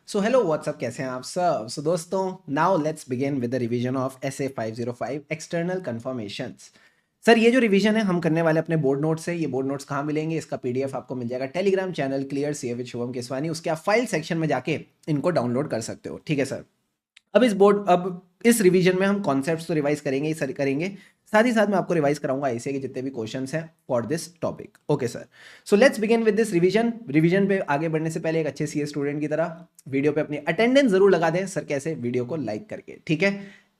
So hello what's up, कैसे हैं आप सब। सो दोस्तों, now let's begin with the revision of SA 505 external confirmations. Sir, ये जो रिवीजन है हम करने वाले अपने बोर्ड नोट से। ये बोर्ड नोट्स कहाँ मिलेंगे? इसका पीडीएफ आपको मिल जाएगा Telegram channel clear CA with Shubham Keswani. उसके आप फाइल सेक्शन में जाके इनको डाउनलोड कर सकते हो। ठीक है सर। अब इस रिवीजन में हम कॉन्सेप्ट्स तो रिवाइज करेंगे ही सर, करेंगे। साथ ही साथ मैं आपको रिवाइज कराऊंगा आईसीए के जितने भी क्वेश्चंस हैं for this topic. Okay sir. So let's begin with this revision. Revision पे आगे बढ़ने से पहले एक अच्छे सीए स्टूडेंट की तरह वीडियो पे अपनी अटेंडेंस जरूर लगा दें सर। कैसे? वीडियो को लाइक करके, ठीक है।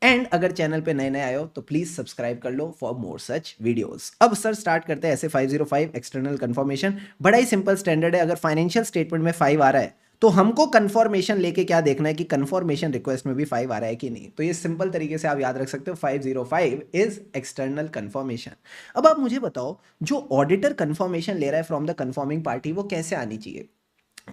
एंड अगर चैनल पे नए नए आए हो तो प्लीज सब्सक्राइब कर लो फॉर मोर सच वीडियोस। अब सर स्टार्ट करते हैं ऐसे 505 एक्सटर्नल कंफर्मेशन। बड़ा ही सिंपल स्टैंडर्ड है। अगर फाइनेंशियल स्टेटमेंट में 5 आ रहा है तो हमको कंफर्मेशन लेके क्या देखना है कि कंफर्मेशन रिक्वेस्ट में भी 5 आ रहा है कि नहीं। तो ये सिंपल तरीके से आप याद रख सकते हो, 505 इज एक्सटर्नल कंफर्मेशन। अब आप मुझे बताओ, जो ऑडिटर कंफर्मेशन ले रहा है फ्रॉम द कंफर्मिंग पार्टी, वो कैसे आनी चाहिए?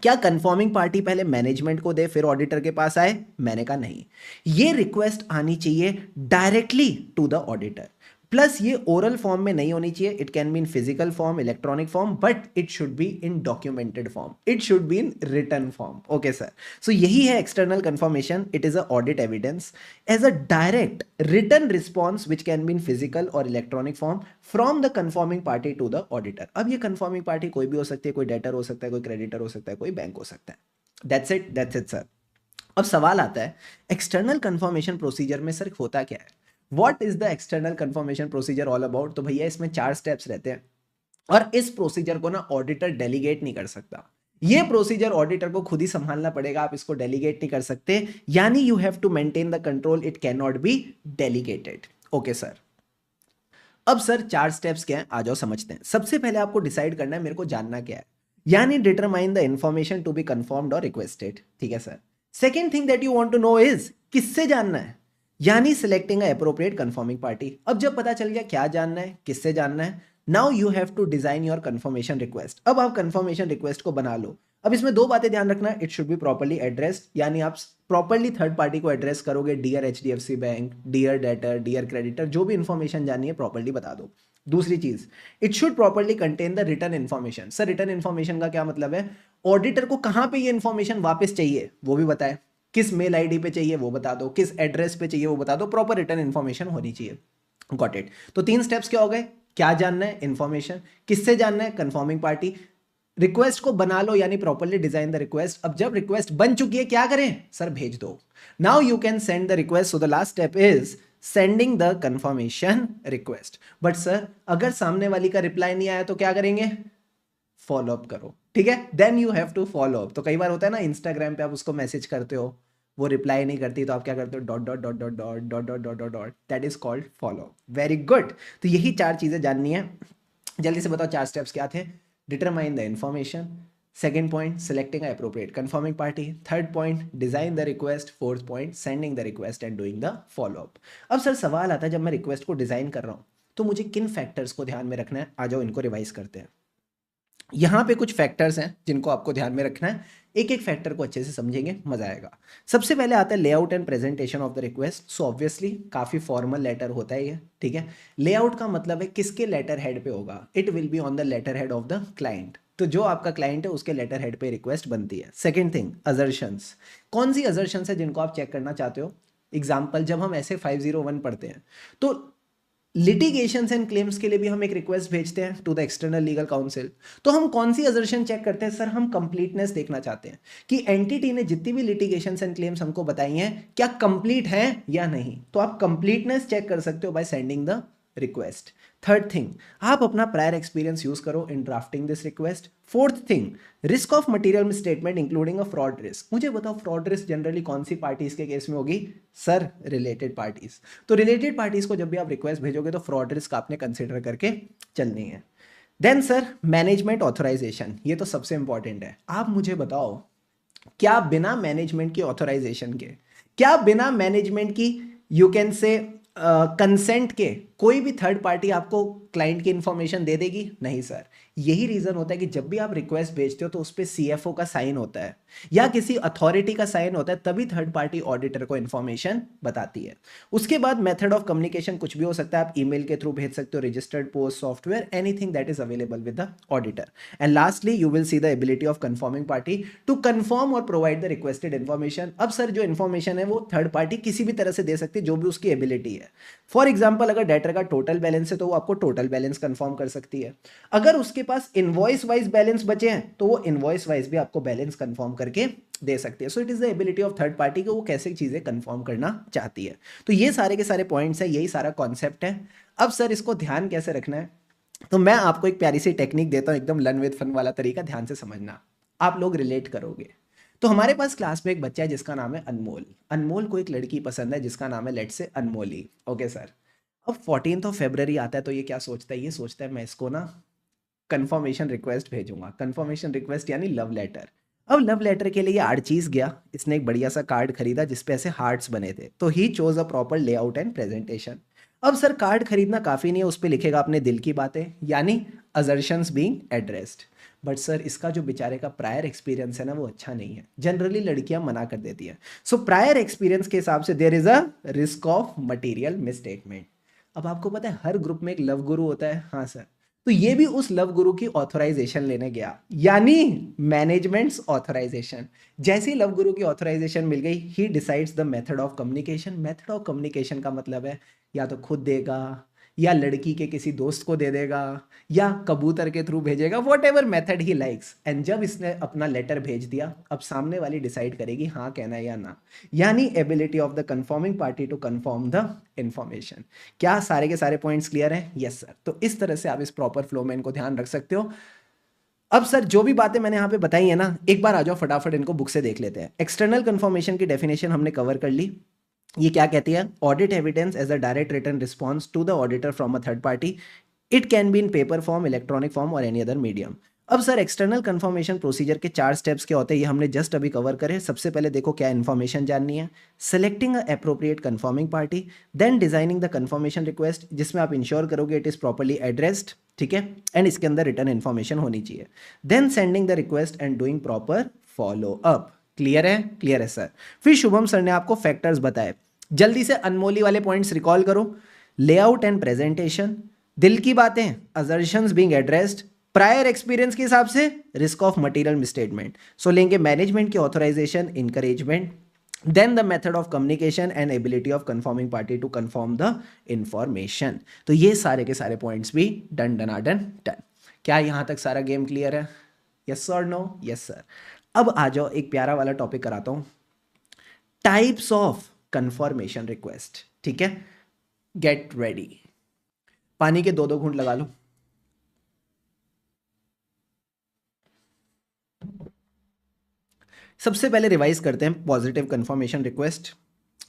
क्या कंफर्मिंग पार्टी पहले मैनेजमेंट को दे फिर ऑडिटर के पास आए? मैंने कहा नहीं। ये रिक्वेस्ट आनी चाहिए directly to the auditor. Plus ये ओरल फॉर्म में नहीं होनी चाहिए। It can be in physical form, electronic form, but it should be in documented form, it should be in written form. Okay sir. So यही है external confirmation. It is a audit evidence as a direct written response which can be in physical or electronic form from the confirming party to the auditor. अब ये confirming party कोई भी हो सकती है, कोई डेटर हो सकता है, कोई क्रेडिटर हो सकता है, कोई बैंक हो सकता है। That's it sir. अब सवाल आता है, एक्सटर्नल कंफर्मेशन प्रोसीजर में सर होता क्या है? What is the external confirmation procedure all about? तो भैया इसमें 4 स्टेप्स रहते हैं और इस प्रोसीजर को ना ऑडिटर डेलीगेट नहीं कर सकता। ये प्रोसीजर ऑडिटर को खुद ही संभालना पड़ेगा, आप इसको डेलीगेट नहीं कर सकते। यानी you have to maintain the control, it can not be delegated. Okay sir. अब सर 4 स्टेप्स क्या है, आ जाओ समझते हैं। सबसे पहले आपको डिसाइड करना है मेरे को जानना क्या है, यानी determine the information to be confirmed और रिक्वेस्टेड। ठीक है sir. Second thing that you want to know is किससे जानना है, यानी selecting a appropriate confirming party. अब जब पता चल गया क्या जानना है, किससे जानना है, now you have to design your confirmation request. अब आप कंफर्मेशन रिक्वेस्ट को बना लो। अब इसमें 2 बातें ध्यान रखना है। It should be properly addressed, यानी आप प्रॉपर्ली थर्ड पार्टी को एड्रेस करोगे। Dear HDFC bank, dear debtor, dear creditor, जो भी इंफॉर्मेशन जाननी है प्रॉपर्ली बता दो। दूसरी चीज, it should properly contain the return information. Sir return information का क्या मतलब है? ऑडिटर को कहां पे ये इन्फॉर्मेशन वापस चाहिए वो भी बताए, किस मेल आईडी पे चाहिए वो बता दो, किस एड्रेस पे चाहिए वो बता दो। प्रॉपर रिटर्न इन्फॉर्मेशन होनी चाहिए। Got it. तो 3 स्टेप्स क्या हो गए? क्या जानना है? इन्फॉर्मेशन। किससे जानना है? Confirming party. रिक्वेस्ट को बना लो, यानी प्रॉपर्ली डिजाइन द रिक्वेस्ट। अब जब रिक्वेस्ट बन चुकी है क्या करें? सर भेज दो। Now you can send the request. So the last step is sending the confirmation request. But sir अगर सामने वाली का रिप्लाई नहीं आया तो क्या करेंगे? फॉलो अप करो। ठीक है, then you have to follow up. तो कई बार होता है ना, इंस्टाग्राम पे आप उसको मैसेज करते हो, वो रिप्लाई नहीं करती, तो आप क्या करते हो? Dot dot dot dot dot dot dot dot dot dot. That is called follow. Very good. तो यही 4 चीजें जाननी है। जल्दी से बताओ 4 स्टेप्स क्या थे? Determine the information, second point selecting appropriate confirming party, third point design the request, fourth point sending the request and doing the follow up. अब सर सवाल आता है, जब मैं रिक्वेस्ट को डिजाइन कर रहा हूं तो मुझे किन फैक्टर्स को ध्यान में रखना है? आ जाओ इनको रिवाइज करते हैं। यहाँ पे कुछ फैक्टर्स हैं जिनको आपको ध्यान में रखना है। एक एक फैक्टर को अच्छे से समझेंगे, मजा आएगा। सबसे पहले आता है layout and presentation of the request. So obviously काफी फॉर्मल लेटर होता है ये। ठीक है। लेआउट का मतलब है किसके लेटर हेड पे होगा। It will be on the letterhead of the client. तो जो आपका क्लाइंट है उसके लेटर हेड पे रिक्वेस्ट बनती है। Second thing, assertions. कौन सी अजर्शंस है जिनको आप चेक करना चाहते हो? एग्जाम्पल, जब हम ऐसे 501 पढ़ते हैं तो लिटिगेशंस एंड क्लेम्स के लिए भी हम एक रिक्वेस्ट भेजते हैं to the external legal counsel. तो हम कौन सी असर्शन चेक करते हैं? सर हम कंप्लीटनेस देखना चाहते हैं कि एंटिटी ने जितनी भी लिटिगेशंस एंड क्लेम्स हमको बताई हैं क्या कंप्लीट है या नहीं। तो आप कंप्लीटनेस चेक कर सकते हो by sending the request. Third thing, आप अपना प्रायर एक्सपीरियंस यूज करो in drafting this request. Fourth thing, risk of material statement including a fraud risk. मुझे बताओ फ्रॉड रिस्क जनरली कौन सी पार्टीज के केस में होगी? Sir related parties. तो रिलेटेड पार्टीज को जब भी आप रिक्वेस्ट भेजोगे तो फ्रॉड रिस्क आपने कंसिडर करके चलनी है। देन सर मैनेजमेंट ऑथराइजेशन, ये तो सबसे इंपॉर्टेंट है। आप मुझे बताओ, क्या बिना मैनेजमेंट की ऑथराइजेशन के, क्या बिना मैनेजमेंट की, यू कैन से कंसेंट के, कोई भी थर्ड पार्टी आपको क्लाइंट की इंफॉर्मेशन दे देगी? नहीं सर। यही रीजन होता है कि जब भी आप रिक्वेस्ट भेजते हो तो उस पर सीएफओ का साइन होता है या किसी अथॉरिटी का साइन होता है, तभी थर्ड पार्टी ऑडिटर को इन्फॉर्मेशन बताती है। उसके बाद मेथड ऑफ कम्युनिकेशन कुछ भी हो सकता है, आप ईमेल के थ्रू भेज सकते हो, registered post, software, anything that is available with the auditor. And lastly you will see the ability of confirming party to confirm और प्रोवाइड द रिक्वेस्टेड इन्फॉर्मेशन। अब सर जो इन्फॉर्मेशन है वो थर्ड पार्टी किसी भी तरह से दे सकती है, जो भी उसकी एबिलिटी है। फॉर एग्जाम्पल अगर डेटर का टोटल बैलेंस है तो वो आपको टोटल बैलेंस कंफर्म कर सकती है। अगर उसके पास इनवॉइस वाइज बैलेंस बचे हैं तो वो इनवॉइस वाइज भी आपको बैलेंस कंफर्म करके दे सकती है। So it is the ability of third party कि वो कैसे चीजें कंफर्म करना चाहती है। तो ये सारे के सारे पॉइंट्स हैं, यही सारा कॉन्सेप्ट है। अब सर इसको ध्यान कैसे रखना है, तो मैं आपको एक प्यारी सी टेक्निक देता हूं, एकदम लर्न विद फन वाला तरीका, ध्यान से समझना, आप लोग रिलेट करोगे। तो हमारे पास क्लास में एक बच्चा है जिसका नाम है अनमोल। अनमोल को एक लड़की पसंद है जिसका नाम है लेट से अनमोली। Okay sir. अब 14th ऑफ February आता है तो ये क्या सोचता है, ये सोचता है मैं इसको ना कंफर्मेशन रिक्वेस्ट भेजूंगा। कंफर्मेशन रिक्वेस्ट यानी लव लेटर। अब लव लेटर के लिए आर्चीज गया, इसने एक बढ़िया सा कार्ड खरीदा जिसपे ऐसे हार्ट्स बने थे, तो he chose a proper layout and presentation. अब सर कार्ड खरीदना काफी नहीं है, उस पर लिखेगा अपने दिल की बातें, यानी assertions being addressed. But sir इसका जो बेचारे का प्रायर एक्सपीरियंस है ना वो अच्छा नहीं है, जनरली लड़कियां मना कर देती हैं। सो प्रायर एक्सपीरियंस के हिसाब से there is a risk of material misstatement. अब आपको पता है हर ग्रुप में एक लव गुरु होता है, हाँ सर। तो ये भी उस लव गुरु की ऑथराइजेशन लेने गया, यानी मैनेजमेंट्स ऑथराइजेशन। जैसे ही लव गुरु की ऑथराइजेशन मिल गई, he decides the method of communication. Method of communication का मतलब है या तो खुद देगा या लड़की के किसी दोस्त को दे देगा या कबूतर के थ्रू भेजेगा, what ever method he likes. And जब इसने अपना लेटर भेज दिया, अब सामने वाली डिसाइड करेगी हाँ कहना है या ना, यानी ability of the confirming party to confirm the information. क्या सारे के सारे पॉइंट्स क्लियर हैं? Yes sir. तो इस तरह से आप इस प्रॉपर फ्लो में इनको ध्यान रख सकते हो। अब सर जो भी बातें मैंने यहाँ पे बताई है ना, एक बार आ जाओ फटाफट इनको बुक से देख लेते हैं। एक्सटर्नल कंफर्मेशन की डेफिनेशन हमने कवर कर ली। ये क्या कहती है? Audit evidence as a direct written response to the auditor from a third party. It can be in paper form, electronic form और एनी अदर मीडियम। अब सर एक्सटर्नल कंफर्मेशन प्रोसीजर के 4 स्टेप्स क्या होते हैं, ये हमने जस्ट अभी cover करे। सबसे पहले देखो क्या इन्फॉर्मेशन जाननी है, selecting a appropriate confirming party, then designing the confirmation request जिसमें आप इंश्योर करोगे इट इज प्रॉपर्ली एड्रेस्ड, ठीक है, एंड इसके अंदर रिटर्न इन्फॉर्मेशन होनी चाहिए, then sending the request and doing proper follow up. Clear है? क्लियर है सर। फिर शुभम सर ने आपको फैक्टर्स बताए, जल्दी से अनमोली वाले पॉइंट्स रिकॉल करो। लेआउट एंड प्रेजेंटेशन, दिल की बातें, assertions being addressed, prior experience के हिसाब से risk of material misstatement. So लेंगे मैनेजमेंट की authorisation, encouragement, then the method of communication and ability of confirming party to confirm the information. तो ये सारे के सारे पॉइंट्स भी डन डन। क्या यहां तक सारा गेम क्लियर है? यस और नो? Yes sir. अब आ जाओ एक प्यारा वाला टॉपिक कराता हूं, टाइप्स ऑफ कंफर्मेशन रिक्वेस्ट। ठीक है, गेट रेडी। पानी के 2-2 घूंट लगा लो। सबसे पहले रिवाइज करते हैं पॉजिटिव कंफर्मेशन रिक्वेस्ट।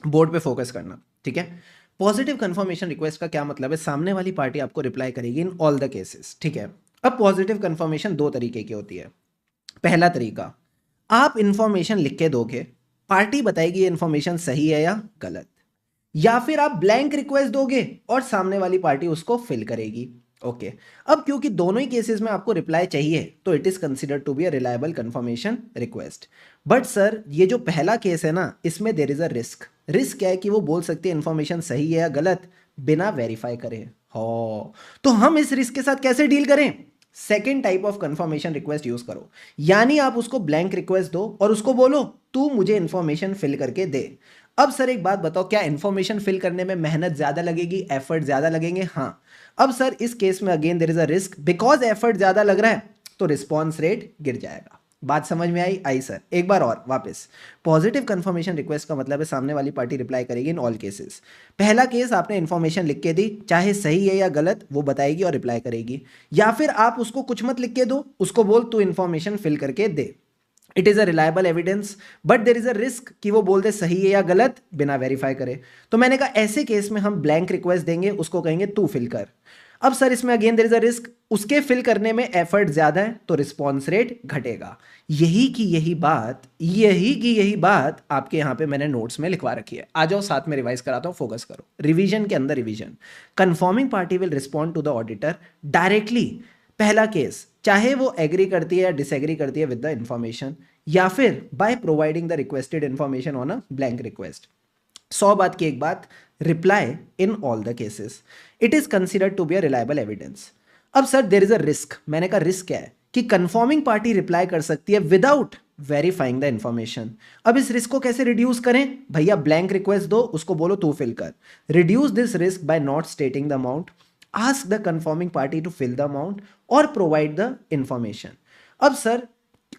बोर्ड पे फोकस करना, ठीक है। पॉजिटिव कंफर्मेशन रिक्वेस्ट का क्या मतलब है? सामने वाली पार्टी आपको रिप्लाई करेगी इन ऑल द केसेस, ठीक है। अब पॉजिटिव कंफर्मेशन 2 तरीके की होती है। पहला तरीका, आप इंफॉर्मेशन लिख के दोगे, पार्टी बताएगी ये इंफॉर्मेशन सही है या गलत, या फिर आप ब्लैंक रिक्वेस्ट दोगे और सामने वाली पार्टी उसको फिल करेगी। ओके अब क्योंकि दोनों ही केसेस में आपको रिप्लाई चाहिए तो it is considered to be a reliable confirmation request. But sir ये जो पहला केस है ना, इसमें there is a risk. Risk क्या है कि वो बोल सकती है इंफॉर्मेशन सही है या गलत बिना वेरीफाई करे। हो तो हम इस रिस्क के साथ कैसे डील करें? Second type of confirmation request use करो, यानी आप उसको ब्लैंक रिक्वेस्ट दो और उसको बोलो तू मुझे इंफॉर्मेशन फिल करके दे। अब सर एक बात बताओ, क्या इंफॉर्मेशन फिल करने में मेहनत ज्यादा लगेगी, एफर्ट ज्यादा लगेंगे? हाँ। अब सर इस केस में again there is a risk, because effort ज्यादा लग रहा है तो रिस्पॉन्स रेट गिर जाएगा। बात समझ में आई? आई सर। एक बार और वापस, पॉजिटिव कंफर्मेशन रिक्वेस्ट का मतलब है सामने वाली पार्टी रिप्लाई करेगी इन ऑल केसेस। पहला केस आपने इंफॉर्मेशन लिख के दी, चाहे सही है या गलत वो बताएगी और रिप्लाई करेगी, या फिर आप उसको कुछ मत लिख के दो, उसको बोल तू इंफॉर्मेशन फिल करके दे। It is a reliable evidence, but there is a risk कि वो बोल दे सही है या गलत बिना वेरीफाई करे। तो मैंने कहा ऐसे केस में हम ब्लैंक रिक्वेस्ट देंगे, उसको कहेंगे तू फिल कर। अब सर इसमें again there is a risk, उसके फिल करने में एफर्ट ज्यादा है तो रिस्पॉन्स रेट घटेगा। यही बात आपके यहाँ पे मैंने नोट्स में लिखवा रखी है। आ जाओ साथ में रिवाइज कराता हूँ, फोकस करो। रिवीजन के अंदर revision, confirming party will respond to the auditor directly. पहला केस, चाहे वो एग्री करती है या डिसएग्री करती है विद द इंफॉर्मेशन, या फिर by providing the requested information on a blank request. 100 बात की एक बात, reply in all the cases, it is considered to be a reliable evidence. अब sir there is a risk, मैंने कहा रिस्क क्या है कि कंफर्मिंग पार्टी रिप्लाई कर सकती है विदाउट वेरीफाइंग द इंफॉर्मेशन। अब इस रिस्क को कैसे रिड्यूस करें? भैया ब्लैंक रिक्वेस्ट दो, उसको बोलो तू फिल कर। Reduce this risk by not stating the amount, ask the confirming party to fill the amount और प्रोवाइड द इंफॉर्मेशन। अब सर,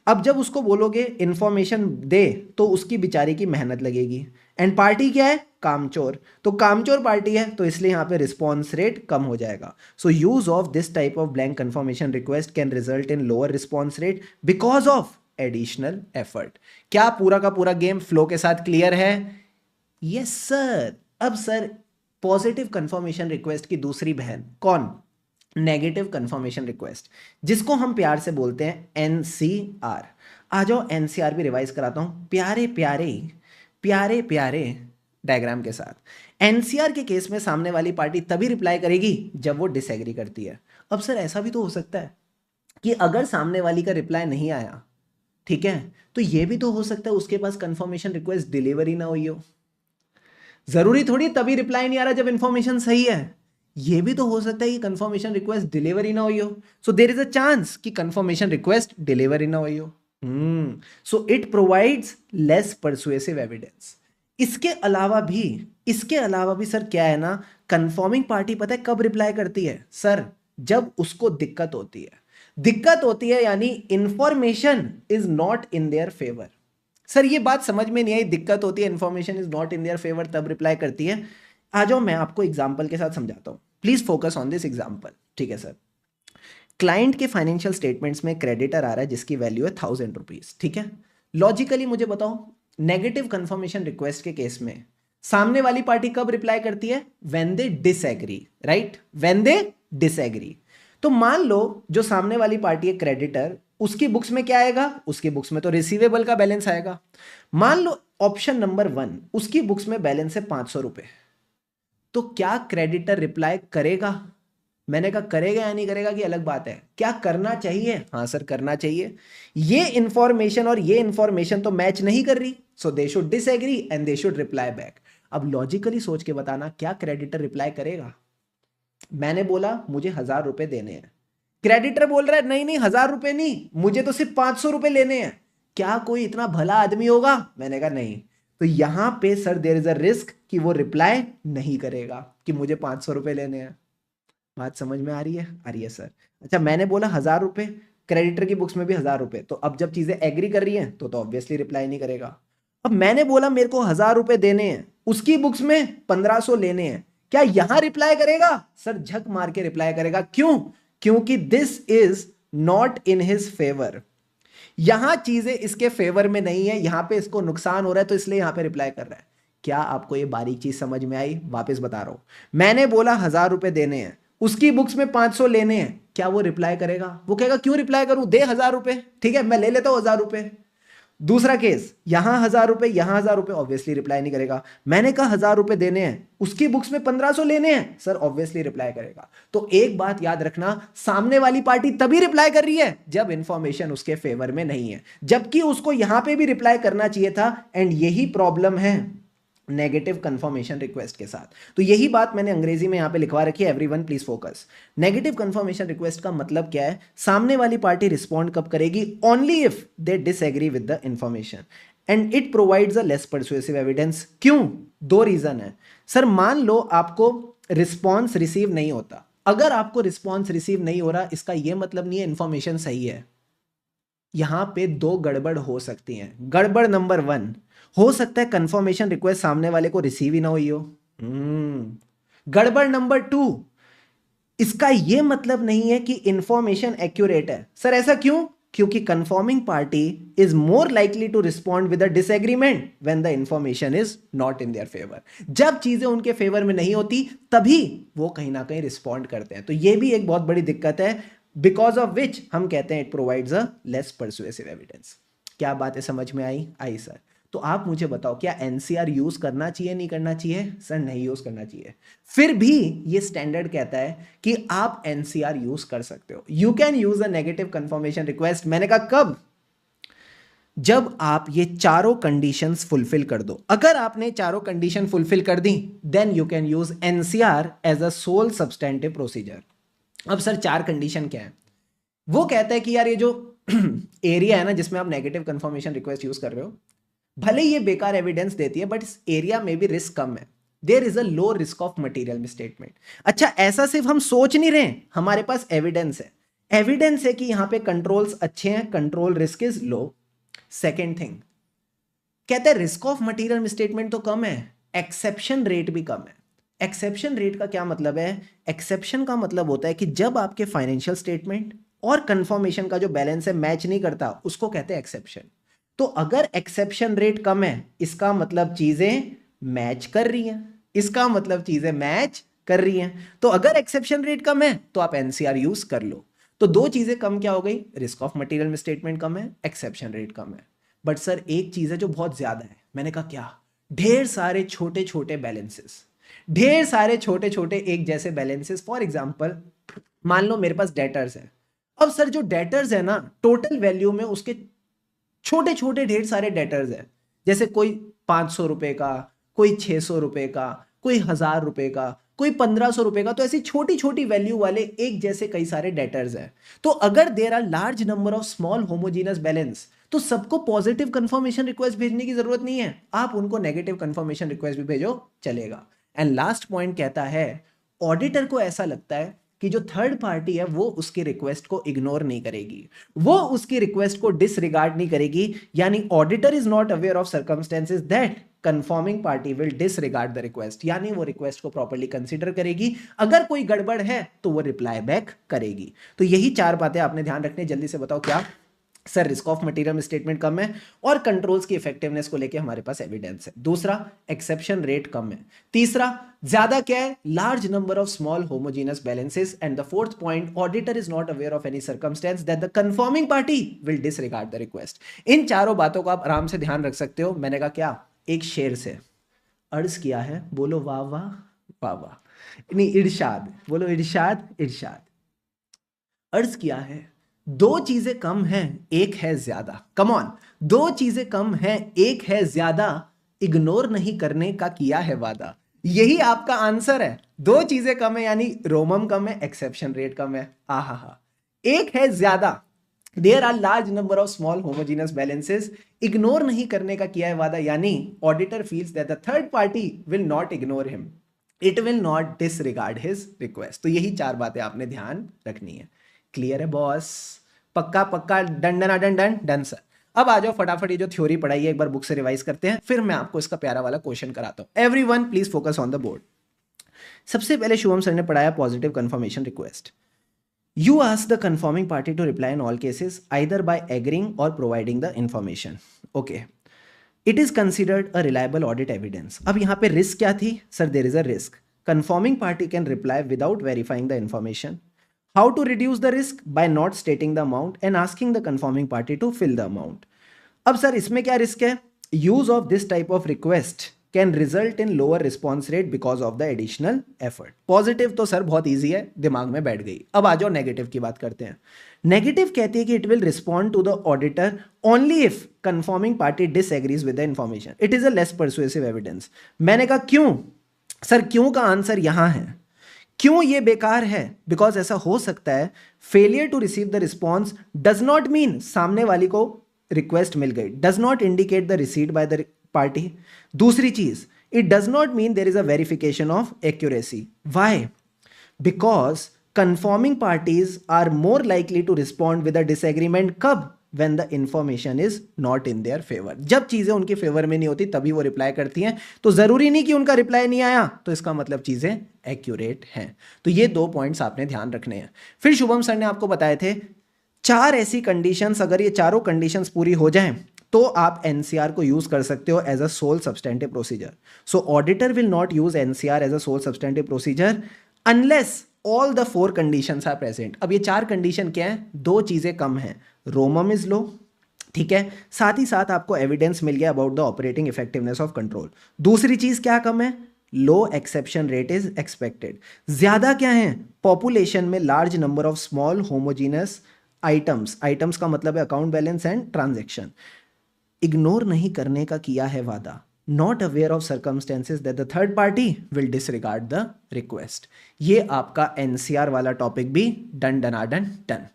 अब जब उसको बोलोगे इंफॉर्मेशन दे तो उसकी बेचारी की मेहनत लगेगी, एंड पार्टी क्या है? कामचोर, तो कामचोर पार्टी है तो इसलिए यहाँ पे रिस्पॉन्स रेट कम हो जाएगा। So use of this type of blank confirmation request can result in lower response rate because of additional effort. क्या पूरा का पूरा गेम फ्लो के साथ क्लियर है? Yes sir. अब सर पॉजिटिव कंफर्मेशन रिक्वेस्ट की दूसरी बहन कौन? नेगेटिव कंफर्मेशन रिक्वेस्ट, जिसको हम प्यार से बोलते हैं एनसीआर। आ जाओ एनसीआर भी रिवाइज कराता हूं प्यारे प्यारे डायग्राम के साथ। एनसीआर के केस में सामने वाली पार्टी तभी रिप्लाई करेगी जब वो डिसएग्री करती है। अब सर ऐसा भी तो हो सकता है कि अगर सामने वाली का रिप्लाई नहीं आया, ठीक है, तो ये भी तो हो सकता है उसके पास कंफर्मेशन रिक्वेस्ट डिलीवरी ना हुई हो। जरूरी थोड़ी तभी रिप्लाई नहीं आ रहा जब इंफॉर्मेशन सही है, ये भी तो हो सकता है कि कंफर्मेशन रिक्वेस्ट डिलीवरी ना हुई हो। So there is a chance कि कंफर्मेशन रिक्वेस्ट डिलीवरी ना हुई हो। So it provides less persuasive evidence. इसके अलावा भी सर क्या है ना, कंफर्मिंग पार्टी पता है कब रिप्लाई करती है? सर जब उसको दिक्कत होती है यानी information is not in their favour. Sir ये बात समझ में नहीं आई, दिक्कत होती है, information is not in their favour, तब रिप्लाई करती है। आ जाओ मैं आपको एग्जांपल के साथ समझाता हूं, please focus on this example. ठीक है सर, क्लाइंट के फाइनेंशियल स्टेटमेंट्स में क्रेडिटर आ रहा है जिसकी वैल्यू है 1000 रुपीज। ठीक है, लॉजिकली मुझे बताओ, नेगेटिव कंफर्मेशन रिक्वेस्ट के केस में सामने वाली पार्टी कब रिप्लाई करती है? When they disagree, right? When they disagree. तो मान लो जो सामने वाली पार्टी है क्रेडिटर, उसकी बुक्स में क्या आएगा? उसकी बुक्स में तो रिसीवेबल का बैलेंस आएगा। मान लो ऑप्शन नंबर 1, उसकी बुक्स में बैलेंस है 500 रुपए, तो क्या क्रेडिटर रिप्लाई करेगा? मैंने कहा करेगा या नहीं करेगा की अलग बात है, क्या करना चाहिए? हाँ सर करना चाहिए। ये इंफॉर्मेशन और ये इंफॉर्मेशन तो मैच नहीं कर रही, so they should disagree and they should reply back. अब लॉजिकली सोच के बताना, क्या क्रेडिटर रिप्लाई करेगा? मैंने बोला मुझे 1000 रुपए देने हैं, क्रेडिटर बोल रहा है नहीं नहीं 1000 रुपए नहीं, मुझे तो सिर्फ 500 रुपए लेने हैं। क्या कोई इतना भला आदमी होगा? मैंने कहा नहीं। तो यहां पे sir there is a risk कि वो रिप्लाई नहीं करेगा कि मुझे 500 रुपए लेने हैं। बात समझ में आ रही है? आ रही है सर। अच्छा मैंने बोला 1000 रुपए, क्रेडिटर की बुक्स में भी 1000 रुपए, तो अब जब चीजें एग्री कर रही हैं तो ऑब्वियसली रिप्लाई नहीं करेगा। अब मैंने बोला मेरे को 1000 रुपए देने हैं, उसकी बुक्स में 1500 लेने हैं, क्या यहां रिप्लाई करेगा? सर झक मार के रिप्लाई करेगा। क्यों? क्योंकि this is not in his favour, यहां चीजें इसके फेवर में नहीं है, यहां पे इसको नुकसान हो रहा है, तो इसलिए यहां पे रिप्लाई कर रहा है। क्या आपको ये बारीक चीज समझ में आई? वापस बता रहा हूं, मैंने बोला 1000 रुपए देने हैं, उसकी बुक्स में 500 लेने हैं, क्या वो रिप्लाई करेगा? वो कहेगा क्यों रिप्लाई करूं, दे 1000 रुपए, ठीक है मैं ले लेता हूं 1000 रुपए। दूसरा केस, यहां 1000 रुपए, यहां 1000 रुपए, ऑब्वियसली रिप्लाई नहीं करेगा। मैंने कहा 1000 रुपए देने हैं, उसकी बुक्स में 1500 लेने हैं, सर ऑब्वियसली रिप्लाई करेगा। तो एक बात याद रखना, सामने वाली पार्टी तभी रिप्लाई कर रही है जब इंफॉर्मेशन उसके फेवर में नहीं है, जबकि उसको यहां पे भी रिप्लाई करना चाहिए था। एंड यही प्रॉब्लम है नेगेटिव कंफर्मेशन रिक्वेस्ट के साथ। तो यही बात मैंने अंग्रेजी में यहां पे लिखवा रखी है, everyone please focus. Negative confirmation request का मतलब क्या है? सामने वाली पार्टी रिस्पॉन्ड कब करेगी? Only if they disagree with the information and it provides a less persuasive evidence. क्यों? दो रीजन है सर। मान लो आपको रिस्पॉन्स रिसीव नहीं होता, अगर आपको रिस्पॉन्स रिसीव नहीं हो रहा इसका यह मतलब नहीं है इंफॉर्मेशन सही है। यहां पे दो गड़बड़ हो सकती हैं। गड़बड़ नंबर 1, हो सकता है कंफर्मेशन रिक्वेस्ट सामने वाले को रिसीव ही ना हुई हो। गड़बड़ नंबर 2, इसका यह मतलब नहीं है कि इंफॉर्मेशन एक्यूरेट है। सर ऐसा क्यों? क्योंकि confirming party is more likely to respond with a disagreement when the information is not in their favour. जब चीजें उनके फेवर में नहीं होती तभी वो कहीं ना कहीं रिस्पॉन्ड करते हैं। तो ये भी एक बहुत बड़ी दिक्कत है, बिकॉज ऑफ विच हम कहते हैं it provides a less persuasive evidence. क्या बातें समझ में आई सर? तो आप मुझे बताओ, क्या एनसीआर यूज करना चाहिए नहीं करना चाहिए? सर नहीं यूज करना चाहिए। फिर भी ये स्टैंडर्ड कहता है कि आप एनसीआर यूज कर सकते हो। You can use a negative confirmation request. मैंने कहा कब? जब आप ये चारों कंडीशंस फुलफिल कर दो। अगर आपने चारों कंडीशन फुलफिल कर दी then you can use NCR as a sole substantive procedure. अब सर चार कंडीशन क्या है? वो कहता है कि यार ये जो एरिया है ना जिसमें आप नेगेटिव कंफर्मेशन रिक्वेस्ट यूज कर रहे हो, भले ये बेकार एविडेंस देती है बट इस एरिया में भी रिस्क कम है। There is a low risk of material misstatement. अच्छा, ऐसा सिर्फ हम सोच नहीं रहे, हमारे पास एविडेंस है। एविडेंस है कि यहां पे कंट्रोल्स अच्छे हैं, control risk is low. Second thing कहते हैं रिस्क ऑफ मटेरियल मिसस्टेटमेंट तो कम है, एक्सेप्शन रेट भी कम है। एक्सेप्शन रेट का क्या मतलब है? एक्सेप्शन का मतलब होता है कि जब आपके फाइनेंशियल स्टेटमेंट और कंफर्मेशन का जो बैलेंस है मैच नहीं करता, उसको कहते हैं एक्सेप्शन। तो अगर एक्सेप्शन रेट कम है इसका मतलब चीजें मैच कर रही हैं, इसका मतलब चीजें मैच कर रही हैं। तो अगर एक्सेप्शन रेट कम है तो आप एनसीआर यूज कर लो। तो दो चीजें कम क्या हो गई? रिस्क ऑफ मटेरियल मिसस्टेटमेंट कम है, एक्सेप्शन रेट कम है। बट सर एक चीज है जो बहुत ज्यादा है। मैंने कहा क्या? ढेर सारे छोटे छोटे बैलेंसेस, ढेर सारे छोटे छोटे एक जैसे बैलेंसेस। फॉर एग्जांपल मान लो मेरे पास डेटर्स है। अब सर जो डेटर्स है ना, टोटल वैल्यू में उसके छोटे छोटे ढेर सारे डेटर्स है। जैसे कोई 500 रुपए का, कोई 600 रुपए का, कोई 1000 रुपए का, कोई 1500 रुपए का। तो ऐसी छोटी छोटी वैल्यू वाले एक जैसे कई सारे डेटर्स हैं। तो अगर there are large number of small homogeneous balance, तो सबको पॉजिटिव कंफर्मेशन रिक्वेस्ट भेजने की जरूरत नहीं है, आप उनको नेगेटिव कंफर्मेशन रिक्वेस्ट भी भेजो, चलेगा। एंड लास्ट पॉइंट कहता है ऑडिटर को ऐसा लगता है कि जो थर्ड पार्टी है वो उसकी रिक्वेस्ट को इग्नोर नहीं करेगी, वो उसकी रिक्वेस्ट को डिसरिगार्ड नहीं करेगी। यानी auditor is not aware of circumstances that confirming party will disregard the request. यानी वो रिक्वेस्ट को प्रॉपर्ली कंसीडर करेगी, अगर कोई गड़बड़ है तो वो रिप्लाई बैक करेगी। तो यही चार बातें आपने ध्यान रखनी है। जल्दी से बताओ क्या? Sir risk of material statement कम है और कंट्रोल्स की इफेक्टिवनेस को लेके हमारे पास एविडेंस है। दूसरा, एक्सेप्शन रेट कम है। तीसरा, ज्यादा क्या है? Large number of small homogeneous balances. And the fourth point, auditor is not aware of any circumstance that the confirming party will disregard the request. इन चारों बातों को आप आराम से ध्यान रख सकते हो। मैंने कहा क्या? एक शेर से अर्ज किया है, बोलो वाह वाह वाह वाह। नहीं, इरशाद बोलो, इरशाद इरशाद। अर्ज किया है दो चीजें कम हैं एक है ज्यादा। कम ऑन, दो चीजें कम हैं एक है ज्यादा, इग्नोर नहीं करने का किया है वादा। यही आपका आंसर है। दो चीजें कम है यानी रोमम कम है, एक्सेप्शन रेट कम है। आहा, एक है ज्यादा, there are large number of small homogeneous balances, ignore नहीं करने का किया है वादा। यानी auditor feels that the third party will not ignore him, it will not disregard his request. तो यही चार बातें आपने ध्यान रखनी है। क्लियर है बॉस? पक्का पक्का, done done done done done sir. अब आ जाओ फटाफट, ये जो थ्योरी पढ़ाई है एक बार बुक से रिवाइज करते हैं, फिर मैं आपको इसका प्यारा वाला क्वेश्चन कराता हूं। Everyone please focus on the board. सबसे पहले शुभम सर ने पढ़ाया positive confirmation request. You ask the confirming party to reply in all cases either by agreeing or providing the information. Okay, it is considered a reliable audit evidence. अब यहां पे risk क्या थी? Sir there is a risk confirming party can reply without verifying the information. How to reduce the risk? By not stating the amount and asking the confirming party to fill the amount. अब sir इसमें क्या risk है? Use of this type of request can result in lower response rate because of the additional effort. Positive तो sir बहुत easy है, दिमाग में बैठ गई। अब आ जाओ नेगेटिव की बात करते हैं। नेगेटिव कहती है कि it will respond to the auditor only if confirming party disagrees with the information. It is a less persuasive evidence. मैंने कहा क्यों? सर क्यों का आंसर यहां है। क्यों ये बेकार है? बिकॉज ऐसा हो सकता है failure to receive the response does not mean सामने वाली को रिक्वेस्ट मिल गई, does not indicate the receipt by the party. दूसरी चीज, it does not mean there is a verification of accuracy. Why? Because confirming parties are more likely to respond with a disagreement. कब? when the information is not in their favor। जब चीजें उनके favour में नहीं होती तभी वो reply करती हैं। तो जरूरी नहीं कि उनका रिप्लाई नहीं आया तो इसका मतलब चीजें एक्यूरेट हैं। तो ये दो पॉइंट्स आपने ध्यान रखने हैं। फिर शुभम सर ने आपको बताए थे चार ऐसी कंडीशंस, अगर ये चारों कंडीशंस पूरी हो जाएं तो आप एनसीआर को यूज कर सकते हो as a sole substantive procedure. So auditor will not use NCR as a sole substantive procedure unless all the four conditions are present. अब ये चार कंडीशन क्या है? दो चीजें कम हैं, रोमम इज लो, ठीक है, साथ ही साथ आपको एविडेंस मिल गया about the operating effectiveness of control. दूसरी चीज क्या कम है? लो एक्सेप्शन रेट इज एक्सपेक्टेड. ज्यादा क्या है? पॉपुलेशन में large number of small homogeneous items, items का मतलब है account balance and transaction. Ignore नहीं करने का किया है वादा, not aware of circumstances that the third party will disregard the request. ये आपका एनसीआर वाला टॉपिक भी डन डनाडन डन.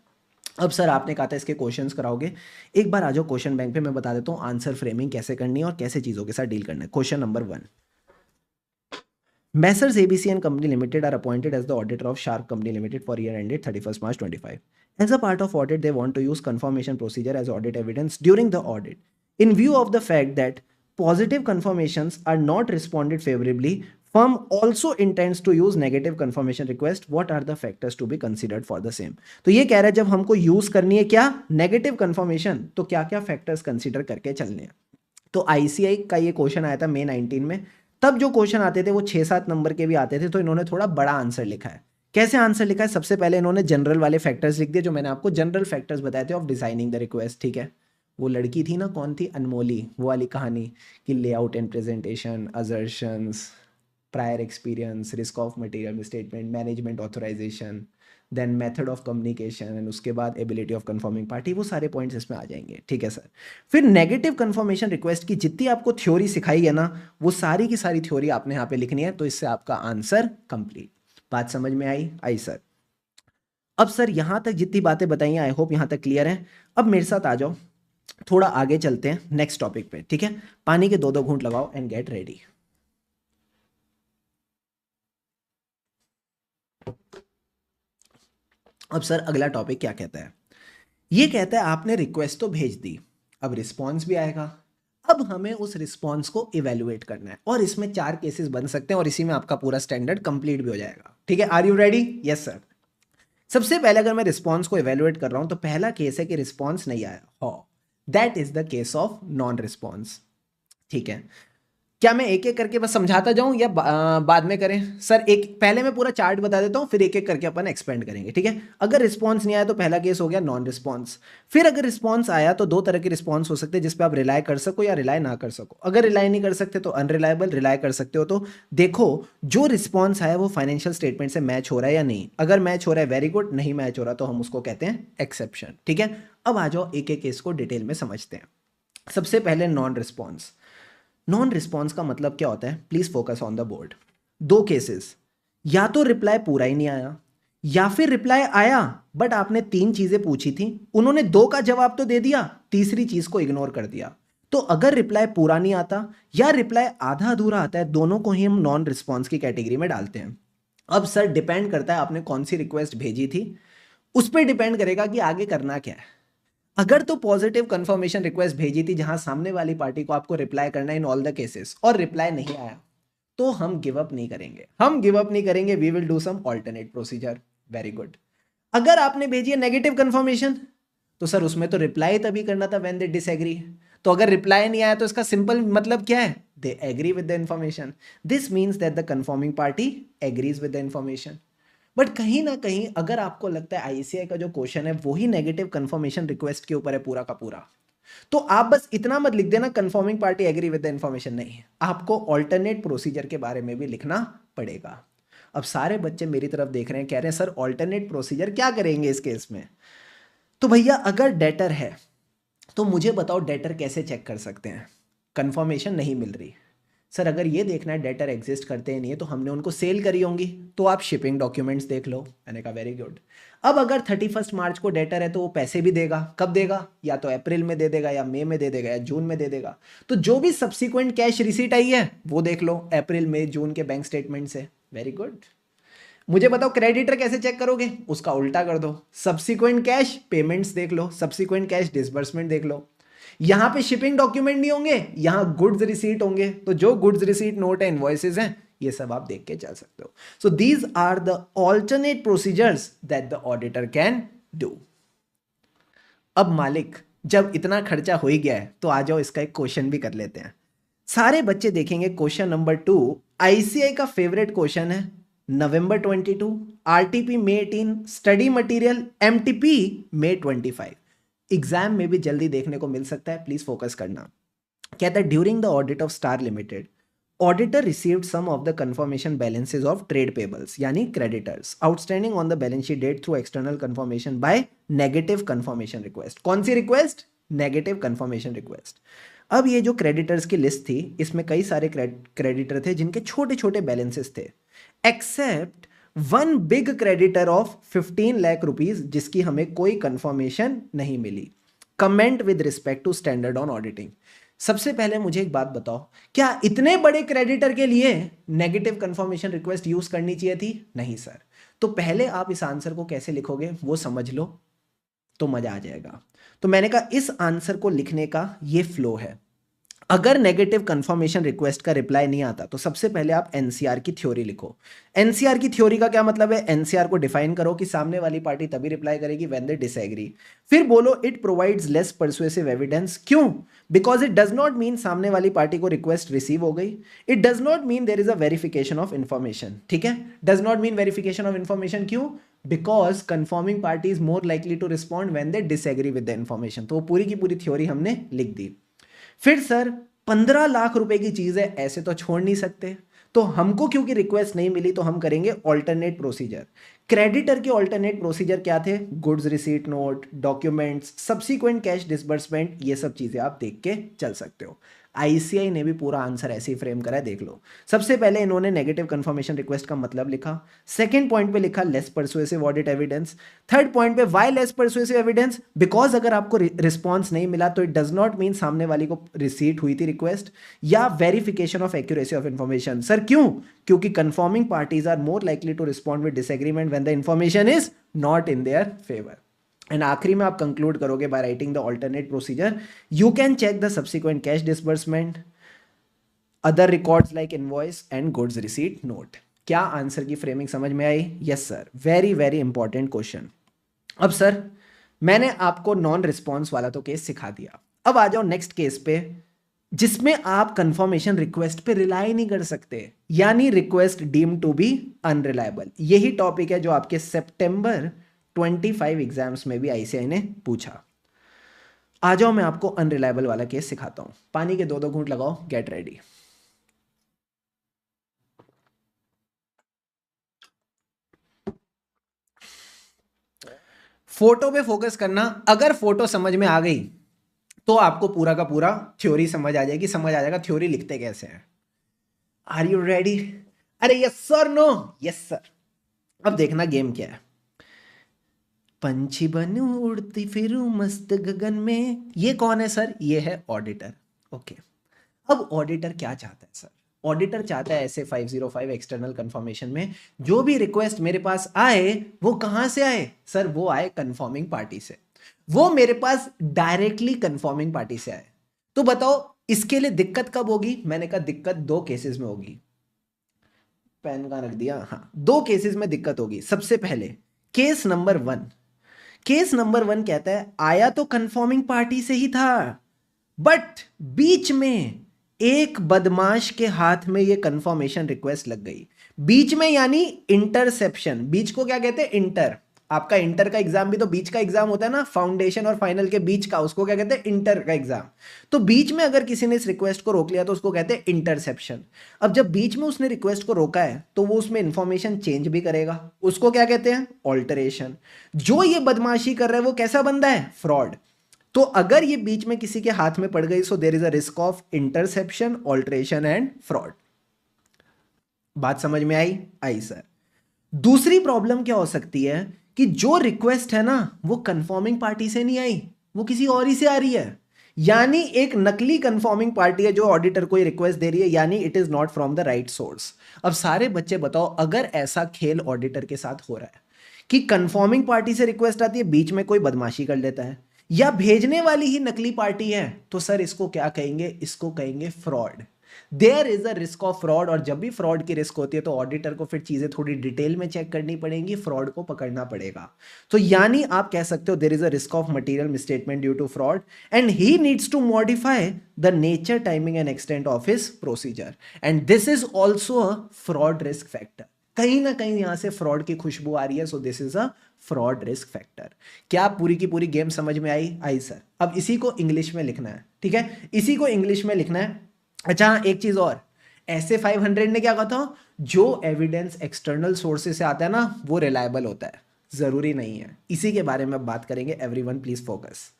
अब सर आपने कहा था इसके क्वेश्चंस कराओगे, एक बार आ जाओ क्वेश्चन बैंक पे, मैं बता देता हूँ आंसर फ्रेमिंग कैसे करनी है और कैसे चीज़ों के साथ डील करना है. Question number 1, Messrs ABC and Company Limited are appointed as the auditor of Shark Company Limited for year ended 31st March 25. As a part of audit, they want to use confirmation procedure as audit evidence during the audit. In view of the fact that positive confirmations are not responded favorably, firm also intends to use negative confirmation request. What are the factors to be considered for the same? तो ये कह रहा है जब हमको use करनी है क्या, नेगेटिव कंफर्मेशन, तो क्या क्या फैक्टर्स कंसीडर करके चलने हैं. तो आईसीआई का ये क्वेश्चन आया था मई 19 में. तब जो क्वेश्चन आते थे वो 6-7 नंबर के भी आते थे, तो इन्होंने थोड़ा बड़ा आंसर लिखा है. कैसे आंसर लिखा है? सबसे पहले इन्होंने जनरल वाले फैक्टर्स लिख दिए जो मैंने आपको जनरल फैक्टर्स बताए थे ऑफ डिजाइनिंग द रिक्वेस्ट. ठीक है, वो लड़की थी ना, कौन थी, अनमोली, वो वाली कहानी कि layout and presentation, assertions, prior experience, risk of material statement, management authorisation, then method of communication and उसके बाद एबिलिटी ऑफ कंफर्मिंग पार्टी. वो सारे पॉइंट्स इसमें आ जाएंगे. ठीक है सर. फिर नेगेटिव कंफर्मेशन रिक्वेस्ट की जितनी आपको थ्योरी सिखाई है ना, वो सारी की सारी थ्योरी आपने यहाँ पे लिखनी है, तो इससे आपका आंसर कंप्लीट. बात समझ में आई? आई सर. अब सर यहां तक जितनी बातें बताई, आई होप यहां तक क्लियर है. अब मेरे साथ आ जाओ, थोड़ा आगे चलते हैं नेक्स्ट टॉपिक पे. ठीक है, पानी के 2-2 घूंट लगाओ एंड गेट रेडी. अब सर अगला टॉपिक क्या कहता है? ये कहता है आपने रिक्वेस्ट तो भेज दी, अब रिस्पॉन्स भी आएगा. अब हमें उस रिस्पॉन्स को इवेल्युएट करना है, और इसमें 4 केसेस बन सकते हैं, और इसी में आपका पूरा स्टैंडर्ड कंप्लीट भी हो जाएगा. ठीक है, are you ready? Yes sir. सबसे पहले अगर मैं रिस्पॉन्स को इवेल्युएट कर रहा हूं तो पहला केस है कि रिस्पॉन्स नहीं आया हो, that is the case of non response. ठीक है, क्या मैं एक एक करके बस समझाता जाऊं या बाद में करें? सर एक पहले मैं पूरा चार्ट बता देता हूं, फिर एक एक करके अपन एक्सपेंड करेंगे. ठीक है, अगर रिस्पॉन्स नहीं आया तो पहला केस हो गया नॉन रिस्पॉन्स. फिर अगर रिस्पॉन्स आया तो 2 तरह के रिस्पॉन्स हो सकते हैं जिस पे आप रिलाय कर सको या रिलाय ना कर सको. अगर रिलाय नहीं कर सकते तो अनरिलायबल, रिलाय कर सकते हो तो देखो जो रिस्पॉन्स आया वो फाइनेंशियल स्टेटमेंट से मैच हो रहा है या नहीं. अगर मैच हो रहा है वेरी गुड, नहीं मैच हो रहा तो हम उसको कहते हैं एक्सेप्शन. ठीक है, अब आ जाओ एक एक केस को डिटेल में समझते हैं. सबसे पहले नॉन रिस्पॉन्स. नॉन रिस्पॉन्स का मतलब क्या होता है? Please focus on the board. 2 cases, या तो रिप्लाई पूरा ही नहीं आया, या फिर रिप्लाई आया बट आपने 3 चीजें पूछी थी, उन्होंने 2 का जवाब तो दे दिया, तीसरी चीज को इग्नोर कर दिया. तो अगर रिप्लाई पूरा नहीं आता या रिप्लाई आधा अधूरा आता है, दोनों को ही हम नॉन रिस्पॉन्स की कैटेगरी में डालते हैं. अब सर डिपेंड करता है आपने कौन सी रिक्वेस्ट भेजी थी, उस पर डिपेंड करेगा कि आगे करना क्या है. अगर तो पॉजिटिव कंफर्मेशन रिक्वेस्ट भेजी थी जहां सामने वाली पार्टी को आपको रिप्लाई करना है इन ऑल द केसेस, और रिप्लाई नहीं आया, तो हम गिव अप नहीं करेंगे. हम गिव अप नहीं करेंगे, we will do some alternate procedure. Very good. अगर आपने भेजी है नेगेटिव कंफर्मेशन, तो सर उसमें तो रिप्लाई तभी करना था व्हेन दे डिसएग्री. तो अगर रिप्लाई नहीं आया तो इसका सिंपल मतलब क्या है? They agree with the information. This means that the confirming party agrees with the information. But कहीं ना कहीं अगर आपको लगता है आईसीआई का जो क्वेश्चन है वो ही नेगेटिव कंफर्मेशन रिक्वेस्ट के ऊपर है पूरा का पूरा, तो आप बस इतना मत लिख देना confirming party agree with the information. नहीं है, आपको ऑल्टरनेट प्रोसीजर के बारे में भी लिखना पड़ेगा. अब सारे बच्चे मेरी तरफ देख रहे हैं, कह रहे हैं सर ऑल्टरनेट प्रोसीजर क्या करेंगे इस केस में? तो भैया अगर डेटर है तो मुझे बताओ डेटर कैसे चेक कर सकते हैं? कंफर्मेशन नहीं मिल रही, सर अगर ये देखना है डेटर एग्जिस्ट करते हैं नहीं है तो हमने उनको सेल करी होंगी, तो आप शिपिंग डॉक्यूमेंट्स देख लो. मैंने कहा वेरी गुड. अब अगर 31 मार्च को डेटर है तो वो पैसे भी देगा, कब देगा? या तो अप्रैल में दे देगा, या मई में दे देगा, या जून में दे देगा. तो जो भी सब्सिक्वेंट कैश रिसीट आई है वो देख लो अप्रैल मई जून के बैंक स्टेटमेंट से. Very good. मुझे बताओ क्रेडिटर कैसे चेक करोगे? उसका उल्टा कर दो, सब्सिक्वेंट कैश पेमेंट्स देख लो, सब्सिक्वेंट कैश डिसबर्समेंट देख लो. यहां पे शिपिंग डॉक्यूमेंट नहीं होंगे, यहां गुड्स रिसीट होंगे, तो जो गुड्स रिसीट नोट है, इनवॉइसेस हैं, ये सब आप देख के चल सकते हो. So these are the alternate procedures that the auditor can do. अब मालिक जब इतना खर्चा हो ही गया है तो आ जाओ इसका एक क्वेश्चन भी कर लेते हैं। सारे बच्चे देखेंगे क्वेश्चन नंबर 2। आईसीआई का फेवरेट क्वेश्चन है, नवंबर 22, RTP May 18, study material MTP May 25। Exam में भी जल्दी देखने को मिल सकता है, प्लीज फोकस करना। कहता है during the audit of star limited, auditor received some of the confirmation balances of trade payables यानी creditors outstanding on the balance sheet date through external confirmation by negative confirmation request. कौन सी request? Negative confirmation request. अब ये जो creditors की list थी, इसमें कई सारे क्रेडिटर थे जिनके छोटे छोटे बैलेंसेस थे, except one big creditor of 15 lakh rupees जिसकी हमें कोई कंफर्मेशन नहीं मिली। Comment with respect to standard on auditing. सबसे पहले मुझे एक बात बताओ, क्या इतने बड़े क्रेडिटर के लिए नेगेटिव कंफर्मेशन रिक्वेस्ट यूज करनी चाहिए थी? नहीं सर। तो पहले आप इस आंसर को कैसे लिखोगे वो समझ लो तो मजा आ जाएगा। तो मैंने कहा इस आंसर को लिखने का ये फ्लो है। अगर नेगेटिव कंफर्मेशन रिक्वेस्ट का रिप्लाई नहीं आता तो सबसे पहले आप एनसीआर की थ्योरी लिखो। एनसीआर की थ्योरी का क्या मतलब है? एनसीआर को डिफाइन करो कि सामने वाली पार्टी तभी रिप्लाई करेगी व्हेन दे डिसएग्री। फिर बोलो it provides less persuasive evidence. क्यों? Because it does not mean सामने वाली पार्टी को रिक्वेस्ट रिसीव हो गई। It does not mean there is a verification of information. ठीक है, does not mean verification of information. क्यों? Because confirming party is more likely to respond when they disagree with the information. तो पूरी की पूरी theory हमने लिख दी। फिर सर 15 लाख रुपए की चीज है, ऐसे तो छोड़ नहीं सकते, तो हमको क्योंकि रिक्वेस्ट नहीं मिली तो हम करेंगे ऑल्टरनेट प्रोसीजर। क्रेडिटर के ऑल्टरनेट प्रोसीजर क्या थे? Goods receipt note, documents, subsequent cash disbursement, ये सब चीजें आप देख के चल सकते हो। आईसीआई ने भी पूरा आंसर ऐसे ही फ्रेम करा है, देख लो। सबसे पहले इन्होंने नेगेटिव कंफर्मेशन रिक्वेस्ट का मतलब लिखा, सेकंड पॉइंट पे लिखा less persuasive audit evidence, third point पे why less persuasive evidence? Because अगर आपको रिस्पॉन्स नहीं मिला तो इट डज नॉट मीन सामने वाली को रिसीट हुई थी रिक्वेस्ट, या verification of accuracy of information. Sir क्यों? क्योंकि confirming parties are more likely to respond with disagreement when the information is not in their favour. And आखिरी में आप कंक्लूड करोगे by writing the alternate procedure. You can check the subsequent cash disbursement, other records like invoice and goods receipt note. क्या answer की framing समझ में आई? Yes sir, very very important question. अब सर मैंने आपको नॉन रिस्पॉन्स वाला तो केस सिखा दिया, अब आ जाओ नेक्स्ट केस पे जिसमें आप कंफर्मेशन रिक्वेस्ट पे रिलाई नहीं कर सकते, यानी request deem to be unreliable. यही टॉपिक है जो आपके सितंबर 25 एग्जाम्स में भी आईसीआई ने पूछा। आ जाओ मैं आपको अनरिलायबल वाला केस सिखाता हूं। पानी के 2-2 घूंट लगाओ, गेट रेडी। फोटो पे फोकस करना। अगर फोटो समझ में आ गई तो आपको पूरा का पूरा थ्योरी समझ आ जाएगी, समझ आ जाएगा थ्योरी लिखते कैसे हैं। Are you ready? अरे yes sir, no yes sir. अब देखना गेम क्या है। पंछी बनूं उड़ती फिरूं मस्त गगन में, ये कौन है सर? ये है ऑडिटर। ओके, अब ऑडिटर क्या चाहता है सर? ऑडिटर चाहता है ऐसे 505 एक्सटर्नल कंफर्मेशन में जो भी रिक्वेस्ट मेरे पास आए वो कहां से आए? सर वो आए कंफर्मिंग पार्टी से, वो मेरे पास डायरेक्टली कंफर्मिंग पार्टी से आए। तो बताओ इसके लिए दिक्कत कब होगी? मैंने कहा दिक्कत 2 केसेस में होगी। पेन कहां रख दिया? हाँ, 2 केसेस में दिक्कत होगी। सबसे पहले केस नंबर 1। केस नंबर 1 कहता है आया तो कंफर्मिंग पार्टी से ही था, बट बीच में एक बदमाश के हाथ में ये कंफर्मेशन रिक्वेस्ट लग गई। बीच में यानी इंटरसेप्शन। बीच को क्या कहते हैं? इंटर। आपका इंटर का एग्जाम भी तो बीच का एग्जाम होता है ना, फाउंडेशन और फाइनल के बीच का, उसको क्या कहते हैं? इंटर का एग्जाम। तो बीच में अगर किसी ने इस रिक्वेस्ट को रोक लिया तो उसको कहते हैं इंटरसेप्शन। अब जब बीच में उसने रिक्वेस्ट को रोका है तो वो उसमें इंफॉर्मेशन चेंज भी करेगा, उसको क्या कहते हैं? ऑल्टरेशन। जो ये बदमाशी कर रहा है वो कैसा बंदा है? फ्रॉड। तो अगर ये बीच में किसी के हाथ में पड़ गई so there is a risk of interception, alteration and fraud. बात समझ में आई? आई सर। दूसरी प्रॉब्लम क्या हो सकती है कि जो रिक्वेस्ट है ना वो कंफर्मिंग पार्टी से नहीं आई, वो किसी और ही से आ रही है, यानी एक नकली कंफर्मिंग पार्टी है जो ऑडिटर को ये रिक्वेस्ट दे रही है, यानी it is not from the right source. अब सारे बच्चे बताओ, अगर ऐसा खेल ऑडिटर के साथ हो रहा है कि कंफर्मिंग पार्टी से रिक्वेस्ट आती है, बीच में कोई बदमाशी कर लेता है, या भेजने वाली ही नकली पार्टी है, तो सर इसको क्या कहेंगे? इसको कहेंगे fraud. There is a risk of fraud, और जब भी फ्रॉड की रिस्क होती है तो ऑडिटर को फिर चीजें थोड़ी डिटेल में चेक करनी पड़ेंगी, फ्रॉड को पकड़ना पड़ेगा। तो यानी आप कह सकते हो there is a risk of material misstatement due to fraud and he needs to modify the nature, timing and extent of his procedure, and this is also a fraud risk factor. कहीं ना कहीं यहां से fraud की खुशबू आ रही है, so this is a fraud risk factor. क्या पूरी की पूरी गेम समझ में आई? आई सर। अब इसी को इंग्लिश में लिखना है, ठीक है, इसी को इंग्लिश में लिखना है। अच्छा हाँ, एक चीज और, ऐसे 500 ने क्या कहा था, जो एविडेंस एक्सटर्नल सोर्सेज से आता है ना वो रिलायबल होता है, जरूरी नहीं है। इसी के बारे में बात करेंगे, एवरीवन प्लीज फोकस।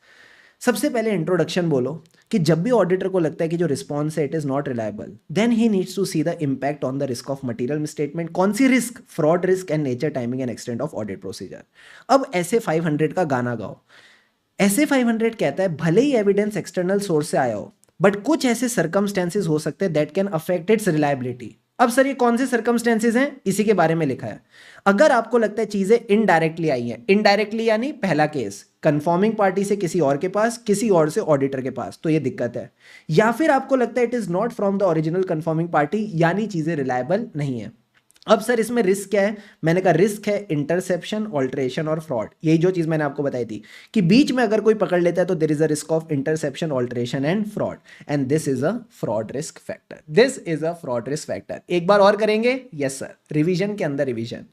सबसे पहले इंट्रोडक्शन बोलो कि जब भी ऑडिटर को लगता है कि जो रिस्पॉन्स है it is not reliable, then he needs to see the impact on the risk of material misstatement. कौन सी risk? Fraud risk and nature, timing and extent of audit procedure. अब ऐसे 500 का गाना गाओ। ऐसे 500 कहता है भले ही एविडेंस एक्सटर्नल सोर्स से आया हो, बट कुछ ऐसे सर्कमस्टेंसेस हो सकते हैं that can affect its reliability. अब सर ये कौन से सर्कमस्टेंसेस हैं? इसी के बारे में लिखा है। अगर आपको लगता है चीजें इनडायरेक्टली आई हैं, इनडायरेक्टली यानी पहला केस कंफर्मिंग पार्टी से किसी और के पास, किसी और से ऑडिटर के पास, तो ये दिक्कत है। या फिर आपको लगता है it is not from the original confirming party, यानी चीजें रिलायबल नहीं है। अब सर इसमें रिस्क क्या है? मैंने कहा रिस्क है इंटरसेप्शन, ऑल्ट्रेशन और फ्रॉड। यही जो चीज मैंने आपको बताई थी कि बीच में अगर कोई पकड़ लेता है तो there is a risk of interception, alteration and fraud, and this is a fraud risk factor. This is a fraud risk factor. एक बार और करेंगे? यस सर, रिवीजन के अंदर रिवीजन।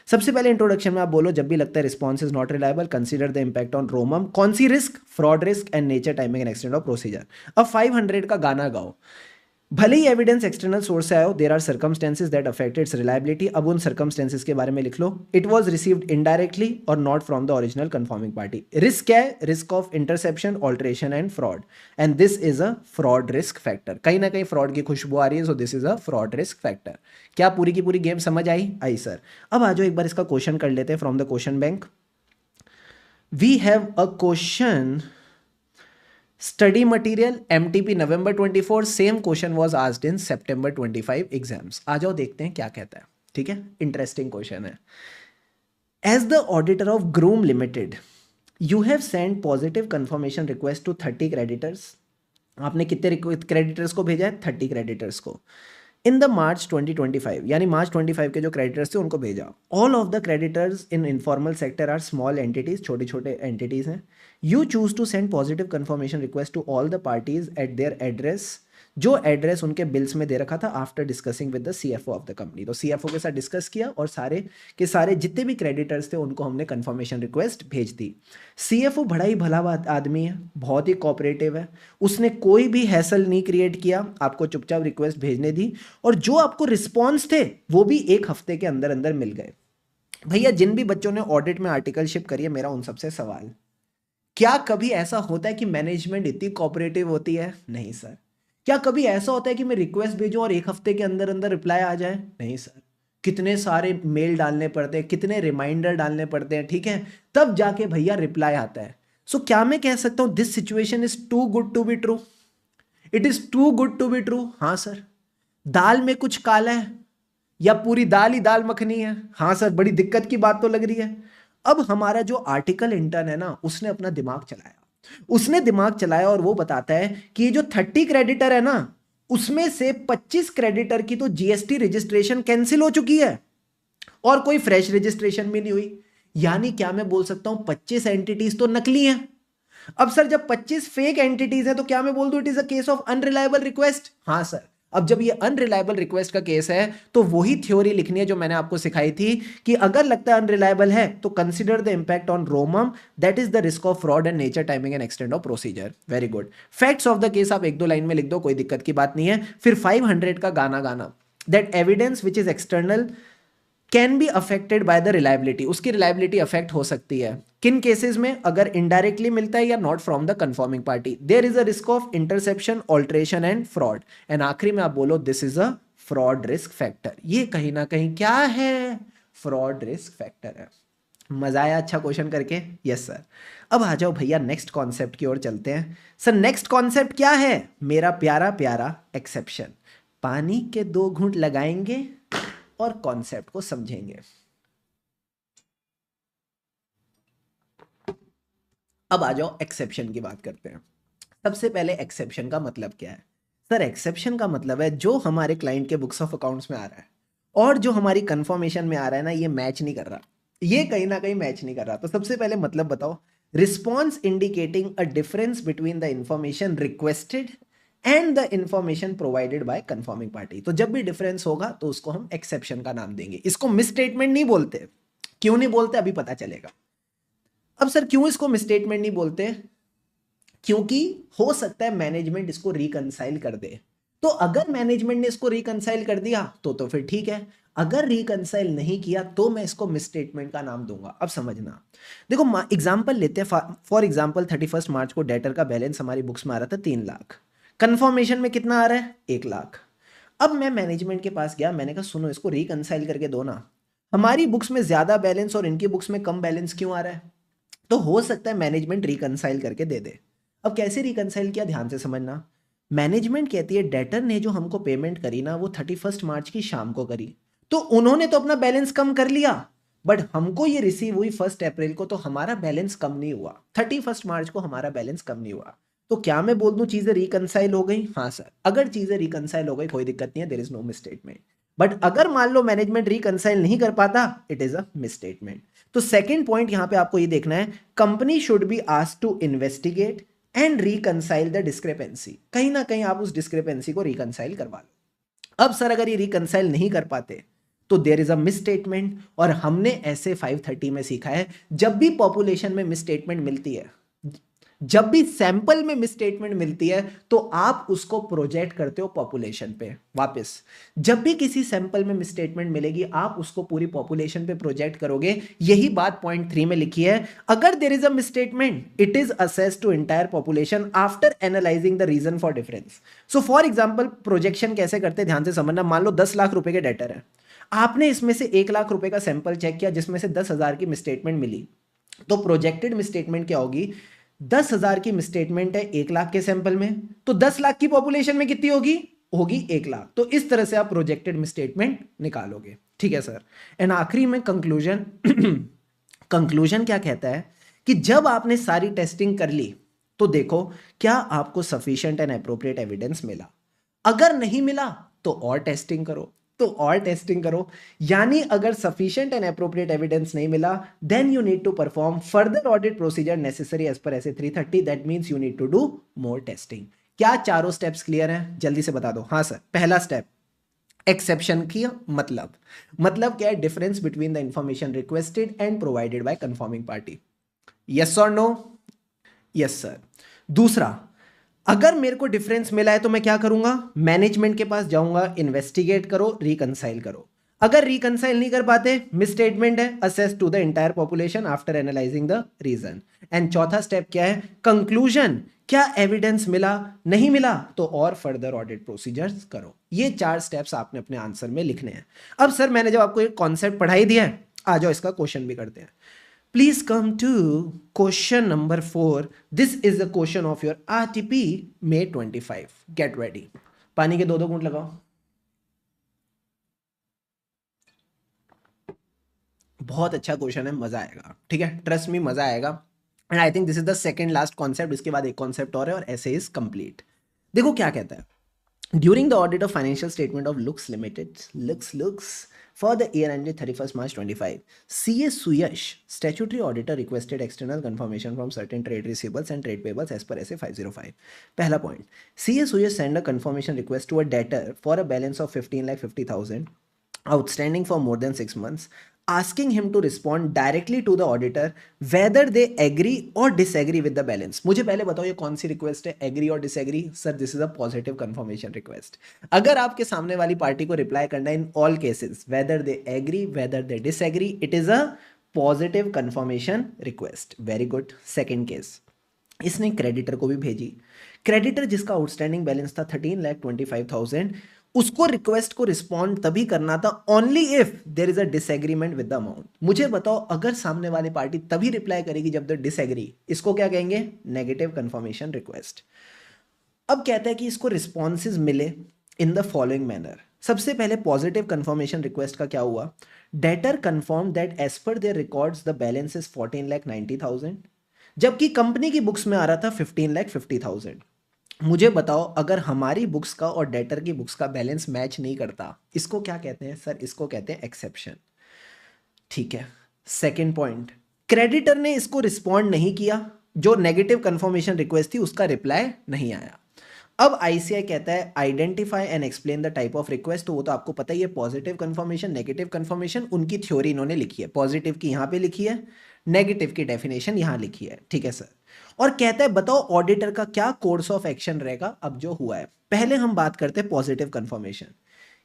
सबसे पहले इंट्रोडक्शन में आप बोलो जब भी लगता है response is not reliable, consider the impact on ROMM. कौन सी risk? Fraud risk and nature, timing and extent of procedure. अब 500 का गाना गाओ। भले ही एविडेंस एक्सटर्नल सोर्स से आयो, there are circumstances that affect its reliability. अब उन सर्कमस्टेंसेज के बारे में लिख लो। इट वाज रिसीव्ड इनडायरेक्टली और not from the original confirming party. Risk क्या है? Risk of interception, alteration and fraud, and this is a fraud risk factor. कहीं ना कहीं फ्रॉड की खुशबू आ रही है, so this is a fraud risk factor. क्या पूरी की पूरी गेम समझ आई? आई सर। अब आ जाओ एक बार इसका क्वेश्चन कर लेते हैं from the question bank. We have a question, study material MTP November 24, same question was asked in September 25 exams. आ जाओ देखते हैं क्या कहता है, ठीक है, इंटरेस्टिंग क्वेश्चन है। As the auditor of groom limited you have send positive confirmation request to 30 creditors. आपने कितने क्रेडिटर्स को भेजा है? 30 क्रेडिटर्स को। इन द मार्च 2025, यानी मार्च 25 के जो क्रेडिटर्स थे उनको भेजा। All of the creditors in informal sector are small entities, छोटे छोटे एंटिटीज हैं। You choose to send positive confirmation request to all the parties at their address, जो एड्रेस उनके बिल्स में दे रखा था, after discussing with the CFO of the company. तो सीएफओ के साथ डिस्कस किया और सारे के सारे जितने भी क्रेडिटर्स थे उनको हमने कंफर्मेशन रिक्वेस्ट भेज दी। सीएफओ बड़ा ही भला आदमी है, बहुत ही कोऑपरेटिव है, उसने कोई भी हैसल नहीं क्रिएट किया, आपको चुपचाप रिक्वेस्ट भेजने दी, और जो आपको रिस्पॉन्स थे वो भी 1 हफ्ते के अंदर अंदर मिल गए। भैया जिन भी बच्चों ने ऑडिट में आर्टिकलशिप करी है, मेरा उन सबसे सवाल, क्या कभी ऐसा होता है कि मैनेजमेंट इतनी कोऑपरेटिव होती है? नहीं सर। क्या कभी ऐसा होता है कि मैं रिक्वेस्ट भेजूं और 1 हफ्ते के अंदर अंदर रिप्लाई आ जाए? नहीं सर। कितने सारे मेल डालने पड़ते हैं, कितने रिमाइंडर डालने पड़ते हैं, ठीक है, तब जाके भैया रिप्लाई आता है। सो क्या मैं कह सकता हूं this situation is too good to be true? It is too good to be true. हाँ सर। दाल में कुछ काला है या पूरी दाल ही दाल मखनी है? हाँ सर, बड़ी दिक्कत की बात तो लग रही है। अब हमारा जो आर्टिकल इंटर्न है ना, उसने अपना दिमाग चलाया, उसने दिमाग चलाया और वो बताता है कि ये जो 30 क्रेडिटर है ना, उसमें से 25 क्रेडिटर की तो जीएसटी रजिस्ट्रेशन कैंसिल हो चुकी है और कोई फ्रेश रजिस्ट्रेशन भी नहीं हुई। यानी क्या मैं बोल सकता हूं 25 एंटिटीज तो नकली हैं। अब सर जब 25 फेक एंटिटीज है तो क्या मैं बोल दूं it is a case of unreliable request? हाँ सर। अब जब ये अनरिलायबल रिक्वेस्ट का केस है तो वही थ्योरी लिखनी है जो मैंने आपको सिखाई थी कि अगर लगता है अनरिलायबल है तो consider the impact on रोमम, that is the risk of fraud and nature, timing and extent of procedure. Very good. Facts of the case आप 1-2 लाइन में लिख दो, कोई दिक्कत की बात नहीं है। फिर 500 का गाना गाना, that evidence which is external can be affected by the reliability. उसकी रिलायबिलिटी अफेक्ट हो सकती है किन केसेस में? अगर इनडायरेक्टली मिलता है या not from the confirming party. There is a risk of interception, alteration and fraud, and आखिरी में आप बोलो this is a fraud risk factor. ये कहीं ना कहीं क्या है? फ्रॉड रिस्क फैक्टर है। मजा आया अच्छा क्वेश्चन करके? Yes sir. अब आ जाओ भैया नेक्स्ट कॉन्सेप्ट की ओर चलते हैं। सर नेक्स्ट कॉन्सेप्ट क्या है? मेरा प्यारा प्यारा एक्सेप्शन। पानी के 2 घूंट लगाएंगे और कॉन्सेप्ट को समझेंगे। अब आ जाओ एक्सेप्शन की बात करते हैं। सबसे पहले एक्सेप्शन का मतलब क्या है? सर एक्सेप्शन का मतलब है जो हमारे क्लाइंट के बुक्स ऑफ अकाउंट्स में आ रहा है और जो हमारी कंफर्मेशन में आ रहा है ना, ये मैच नहीं कर रहा, ये कहीं ना कहीं मैच नहीं कर रहा। तो सबसे पहले मतलब बताओ, response indicating a difference between the information requested and the information provided by confirming party. तो जब भी डिफरेंस होगा तो उसको हम एक्सेप्शन का नाम देंगे। इसको मिसस्टेटमेंट नहीं बोलते। क्यों नहीं बोलते अभी पता चलेगा। अब सर क्यों इसको मिसस्टेटमेंट नहीं बोलते? क्योंकि हो सकता है मैनेजमेंट इसको रिकंसाइल कर दे। तो अगर मैनेजमेंट ने इसको रिकंसाइल कर दिया तो फिर ठीक है। अगर रिकंसाइल नहीं किया तो मैं इसको मिसस्टेटमेंट का नाम दूंगा। अब समझना, देखो एग्जांपल लेते हैं। फॉर एग्जांपल 31 मार्च को डेटर का बैलेंस हमारी बुक्स में आ रहा था 3 लाख, कंफर्मेशन में कितना आ रहा है 1 लाख। अब मैं मैनेजमेंट के पास गया, मैंने कहा सुनो इसको रिकंसाइल करके दो ना, हमारी बुक्स में ज्यादा बैलेंस और इनकी बुक्स में कम बैलेंस क्यों आ रहा है। तो हो सकता है मैनेजमेंट रिकंसाइल करके दे दे। अब कैसे रिकंसाइल किया ध्यान से समझना। मैनेजमेंट कहती है डेटर ने जो हमको पेमेंट करी ना वो 31 मार्च की शाम को करी, तो उन्होंने तो अपना बैलेंस कम कर लिया, बट हमको ये रिसीव हुई 1 अप्रैल को, तो हमारा बैलेंस कम नहीं हुआ। 31 मार्च को हमारा बैलेंस कम नहीं हुआ। तो क्या मैं बोल दूं चीजें रिकंसाइल हो गई? हाँ सर, अगर चीजें रिकंसाइल हो गई कोई दिक्कत नहीं है, there is no misstatement. But अगर मान लो मैनेजमेंट रिकंसाइल नहीं कर पाता, इट इज अ मिसस्टेटमेंट। तो सेकंड पॉइंट यहां पे आपको ये देखना है, company should be asked to investigate and reconcile the discrepancy. कहीं ना कहीं आप उस डिस्क्रिपेंसी को रिकंसाइल करवा लो। अब सर अगर ये रिकंसाइल नहीं कर पाते तो देयर इज अ मिसस्टेटमेंट। और हमने ऐसे 530 में सीखा है, जब भी पॉपुलेशन में मिसस्टेटमेंट मिलती है, जब भी सैंपल में मिसस्टेटमेंट मिलती है, तो आप उसको प्रोजेक्ट करते हो पॉपुलेशन पे वापस। जब भी किसी सैंपल में मिसस्टेटमेंट मिलेगी आप उसको पूरी पॉपुलेशन पे प्रोजेक्ट करोगे। यही बात पॉइंट 3 में लिखी है, अगर there is a misstatement it is assessed to entire population after analysing the reason for difference. So for example projection कैसे करते हैं ध्यान से समझना। मान लो 10 लाख रुपए के डेटर है, आपने इसमें से 1 लाख रुपए का सैंपल चेक किया जिसमें से 10,000 की मिसस्टेटमेंट मिली। तो प्रोजेक्टेड मिसस्टेटमेंट क्या होगी? 10,000 की मिसस्टेटमेंट है 1 लाख के सैंपल में, तो 10 लाख की पॉपुलेशन में कितनी होगी? होगी 1 लाख। तो इस तरह से आप प्रोजेक्टेड मिसस्टेटमेंट निकालोगे। ठीक है सर। एंड आखिरी में कंक्लूजन कंक्लूजन क्या कहता है कि जब आपने सारी टेस्टिंग कर ली तो देखो क्या आपको सफिशिएंट एंड एप्रोप्रिएट एविडेंस मिला। अगर नहीं मिला तो और टेस्टिंग करो, तो और टेस्टिंग करो। यानी अगर सफिशिएंट एंड एप्रोप्रिएट एविडेंस नहीं मिला, then you need to perform further audit procedure necessary as per SA 330। That means you need to do more testing. क्या चारों स्टेप्स क्लियर हैं? जल्दी से बता दो। हाँ सर। पहला स्टेप एक्सेप्शन की मतलब क्या है? Difference between the information requested and provided by confirming party. Yes और नो? Yes sir. दूसरा, अगर मेरे को डिफरेंस मिला है तो मैं क्या करूंगा? मैनेजमेंट के पास जाऊंगा, इन्वेस्टिगेट करो, रिकंसाइल करो। अगर रिकंसाइल नहीं कर पाते, मिसस्टेटमेंट है, assess to the entire population after analysing the reason. And चौथा स्टेप क्या है? कंक्लूजन। क्या एविडेंस मिला? नहीं मिला तो और फर्दर ऑडिट प्रोसीजर्स करो। ये 4 स्टेप्स आपने अपने आंसर में लिखने हैं। अब सर मैंने जब आपको एक कॉन्सेप्ट पढ़ाई दिया है, आ जाओ इसका क्वेश्चन भी करते हैं। Please come to question number 4. This is the question of your RTP May 25. Get ready. पानी के 2 घूंट लगाओ। बहुत अच्छा क्वेश्चन है, मजा आएगा। ठीक है, ट्रस्ट मी मजा आएगा। And I think this is the second last concept. इसके बाद एक कॉन्सेप्ट और है और ऐसे इज कंप्लीट। देखो क्या कहता है, during the audit of financial statement of Lux Limited, Lux for the year ended 31st March 25, CS Suyash, statutory auditor, requested external confirmation from certain trade receivables and trade payables as per SA 505. पहला point, CS Suyash sent a confirmation request to a debtor for a balance of 15,50,000 outstanding for more than 6 months, asking him to respond directly to the auditor whether they agree or disagree with the balance. मुझे पहले बताओ ये कौन सी request है, agree और disagree? Sir this is a positive confirmation request. अगर आपके सामने वाली पार्टी को रिप्लाई करना है in all cases, whether they agree whether they disagree, it is a positive confirmation request. Very good. Second case, इसने क्रेडिटर को भी भेजी। क्रेडिटर जिसका आउटस्टैंडिंग बैलेंस था 13,25,000, उसको रिक्वेस्ट को रिस्पॉन्ड तभी करना था only if there is a disagreement with the amount. मुझे बताओ अगर सामने वाली पार्टी तभी रिप्लाई करेगी जब द डिसएग्री, इसको क्या कहेंगे? Negative confirmation request. अब कहता है कि इसको रिस्पॉन्सेज मिले इन द फॉलोइंग मैनर। सबसे पहले पॉजिटिव कंफर्मेशन रिक्वेस्ट का क्या हुआ? Debtor confirm that as per their records the balance is 14,90,000, जबकि कंपनी की बुक्स में आ रहा था 15,50,000। मुझे बताओ अगर हमारी बुक्स का और डेटर की बुक्स का बैलेंस मैच नहीं करता, इसको क्या कहते हैं सर? इसको कहते हैं एक्सेप्शन। ठीक है, सेकंड पॉइंट, क्रेडिटर ने इसको रिस्पॉन्ड नहीं किया, जो नेगेटिव कंफर्मेशन रिक्वेस्ट थी उसका रिप्लाई नहीं आया। अब आईसीआई कहता है identify and explain the type of request. तो वो तो आपको पता ही है, पॉजिटिव कंफर्मेशन, नेगेटिव कंफर्मेशन, उनकी थ्योरी इन्होंने लिखी है। पॉजिटिव की यहाँ पे लिखी है, नेगेटिव की डेफिनेशन यहाँ लिखी है। ठीक है सर। और कहता है बताओ ऑडिटर का क्या कोर्स ऑफ एक्शन रहेगा अब जो हुआ है। पहले हम बात करते हैं पॉजिटिव कंफर्मेशन।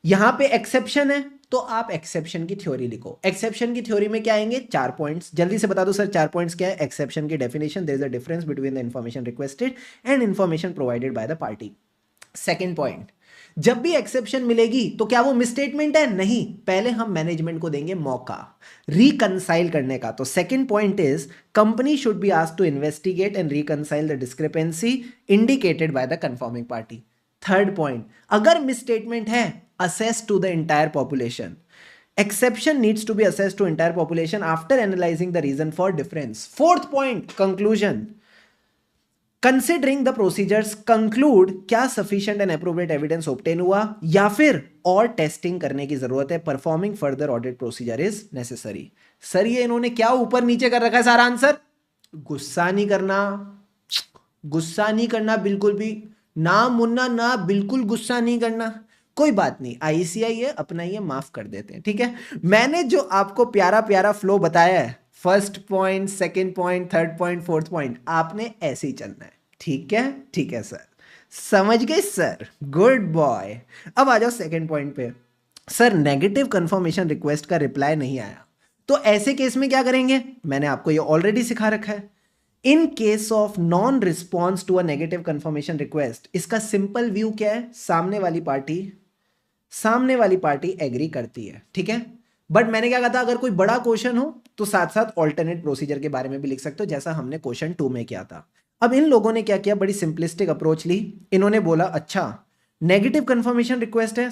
यहां पे एक्सेप्शन है, तो आप एक्सेप्शन की थ्योरी लिखो। एक्सेप्शन की थ्योरी में क्या आएंगे? 4 पॉइंट्स। जल्दी से बता दो सर 4 पॉइंट्स क्या है? एक्सेप्शन की definition, there is a difference between the information requested and information provided by the party. Second point, जब भी एक्सेप्शन मिलेगी तो क्या वो मिसस्टेटमेंट है? नहीं, पहले हम मैनेजमेंट को देंगे मौका रिकंसाइल करने का। तो second point is company should be asked to investigate and reconcile the discrepancy indicated by the confirming party. Third point, अगर मिसस्टेटमेंट है, assess to the entire population. Exception needs to be assessed to entire population after analyzing the reason for difference. Fourth point, conclusion. Considering the procedures, conclude क्या sufficient and appropriate evidence obtain हुआ या फिर और testing करने की जरूरत है। Performing further audit procedure is necessary. Sir ये इन्होंने क्या ऊपर नीचे कर रखा है सारा आंसर? गुस्सा नहीं करना, गुस्सा नहीं करना बिल्कुल भी ना मुन्ना, ना बिल्कुल गुस्सा नहीं करना। कोई बात नहीं, आईसीआई है, अपना ये माफ कर देते हैं। ठीक है, मैंने जो आपको प्यारा प्यारा फ्लो बताया है, first point, second point, third point, fourth point, आपने ऐसे ही चलना है। ठीक है, ठीक है सर, समझ गए सर, गुड बॉय। अब आ जाओ सेकंड पॉइंट पे। सर नेगेटिव कंफर्मेशन रिक्वेस्ट का रिप्लाई नहीं आया, तो ऐसे केस में क्या करेंगे? मैंने आपको ये ऑलरेडी सिखा रखा है। In case of non response to a negative confirmation request, इसका सिंपल व्यू क्या है? सामने वाली पार्टी एग्री करती है। ठीक है, बट मैंने क्या कहा था, अगर कोई बड़ा क्वेश्चन हो तो साथ साथ ऑल्टरनेट प्रोसीजर के बारे में भी लिख सकते हो, जैसा हमने क्वेश्चन 2 में किया था। अब इन लोगों ने क्या किया, बड़ी सिंपलिस्टिक अप्रोच ली। इन्होंने बोला अच्छा नेगेटिव कंफर्मेशन रिक्वेस्ट है